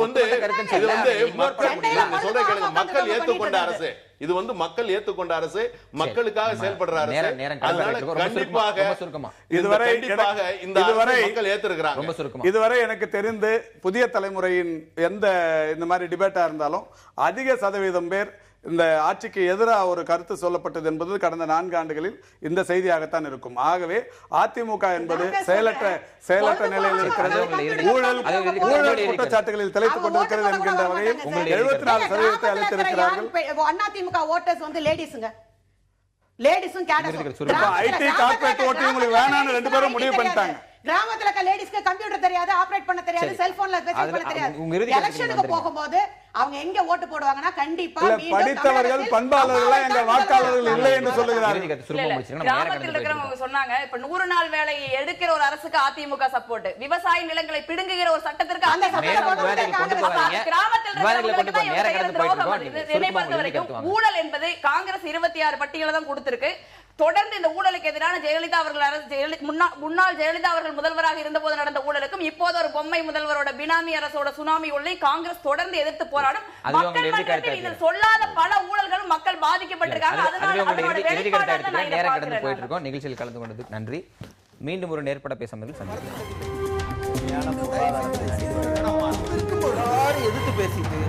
மக்கள் ஏற்றுக்கொண்ட அரசு, இது மக்கள் ஏற்றுக்கொண்ட அரசு, மக்களுக்காக செயல்படுற அரசு. அதனால கண்டிப்பாக இதுவரை மக்கள் ஏற்றிருக்கிறாங்க. இதுவரை எனக்கு தெரிந்து புதிய தலைமுறையின் எந்த இந்த மாதிரி டிபேட்டா இருந்தாலும் அதிக சதவீதம் பேர் இந்த ஆட்சிக்கு எதிராக ஒரு கருத்து சொல்லப்பட்டது என்பது கடந்த 4 ஆண்டுகளில் இந்த செய்தியாகத்தான் இருக்கும். ஆகவே அதிமுக என்பது செயலற்ற நிலையில் இருக்கிறது, ஊழல் குற்றச்சாட்டுகளில் திளைத்துக் கொண்டிருக்கிறது என்கின்ற வகையில் 74% அளித்திருக்கிறார்கள். அதிமுக ஓட்டர்ஸ் லேடிஸ்ங்க, லேடிஸும் ஐடி கார்பரேட் ஓட்டு உங்களுக்கு வேணாம்னு 2 பேரும் முடிவு பண்ணிட்டாங்க. கிராமத்துல இருக்க லேடிஸ்க்கு கம்ப்யூட்டர் தெரியாது, ஆபரேட் பண்ண தெரியாது, செல்போன்ல பேசிக் பண்ண தெரியாது. எலெக்ஷனுக்கு போகும்போது அவங்க எங்க ஓட்டு போடுவாங்கன்னா கண்டிப்பா படித்தவர்கள் பண்பாளர்கள் எங்க வாக்காளர்கள் இல்லை என்று சொல்லுகிறார்கள். கிராமத்தில் இருக்கிறவங்க சொன்னாங்க, இப்ப 100 நாள் வேலையை எடுக்கிற ஒரு அரசுக்கு அதிமுக சப்போர்ட், விவசாய நிலங்களை பிடுங்குகிற ஒரு சட்டத்திற்கு ஊழல் என்பது காங்கிரஸ் 26 பட்டியல தான் கொடுத்திருக்கு. தொடர்ந்து இந்த ஊழலுக்கு எதிரான ஜெயலலிதா அவர்கள் அரசு, முன்னாள் ஜெயலலிதா அவர்கள் முதல்வராக இருந்த போது நடந்த ஊழலுக்கும் இப்போது ஒரு பொம்மை முதல்வரோட பினாமி அரசோட சுனாமி ஊழலை காங்கிரஸ் தொடர்ந்து எதிர்த்து போராடும். மக்கள் சொல்லாத பல ஊழல்களும் மக்கள் பாதிக்கப்பட்டிருக்காங்க. நேரம் கடந்து போயிட்டு இருக்கோம். நிகழ்ச்சியில் கலந்து கொண்டதுக்கு நன்றி. மீண்டும் ஒரு நேர்பட பேசும் எதிர்த்து பேசிட்டு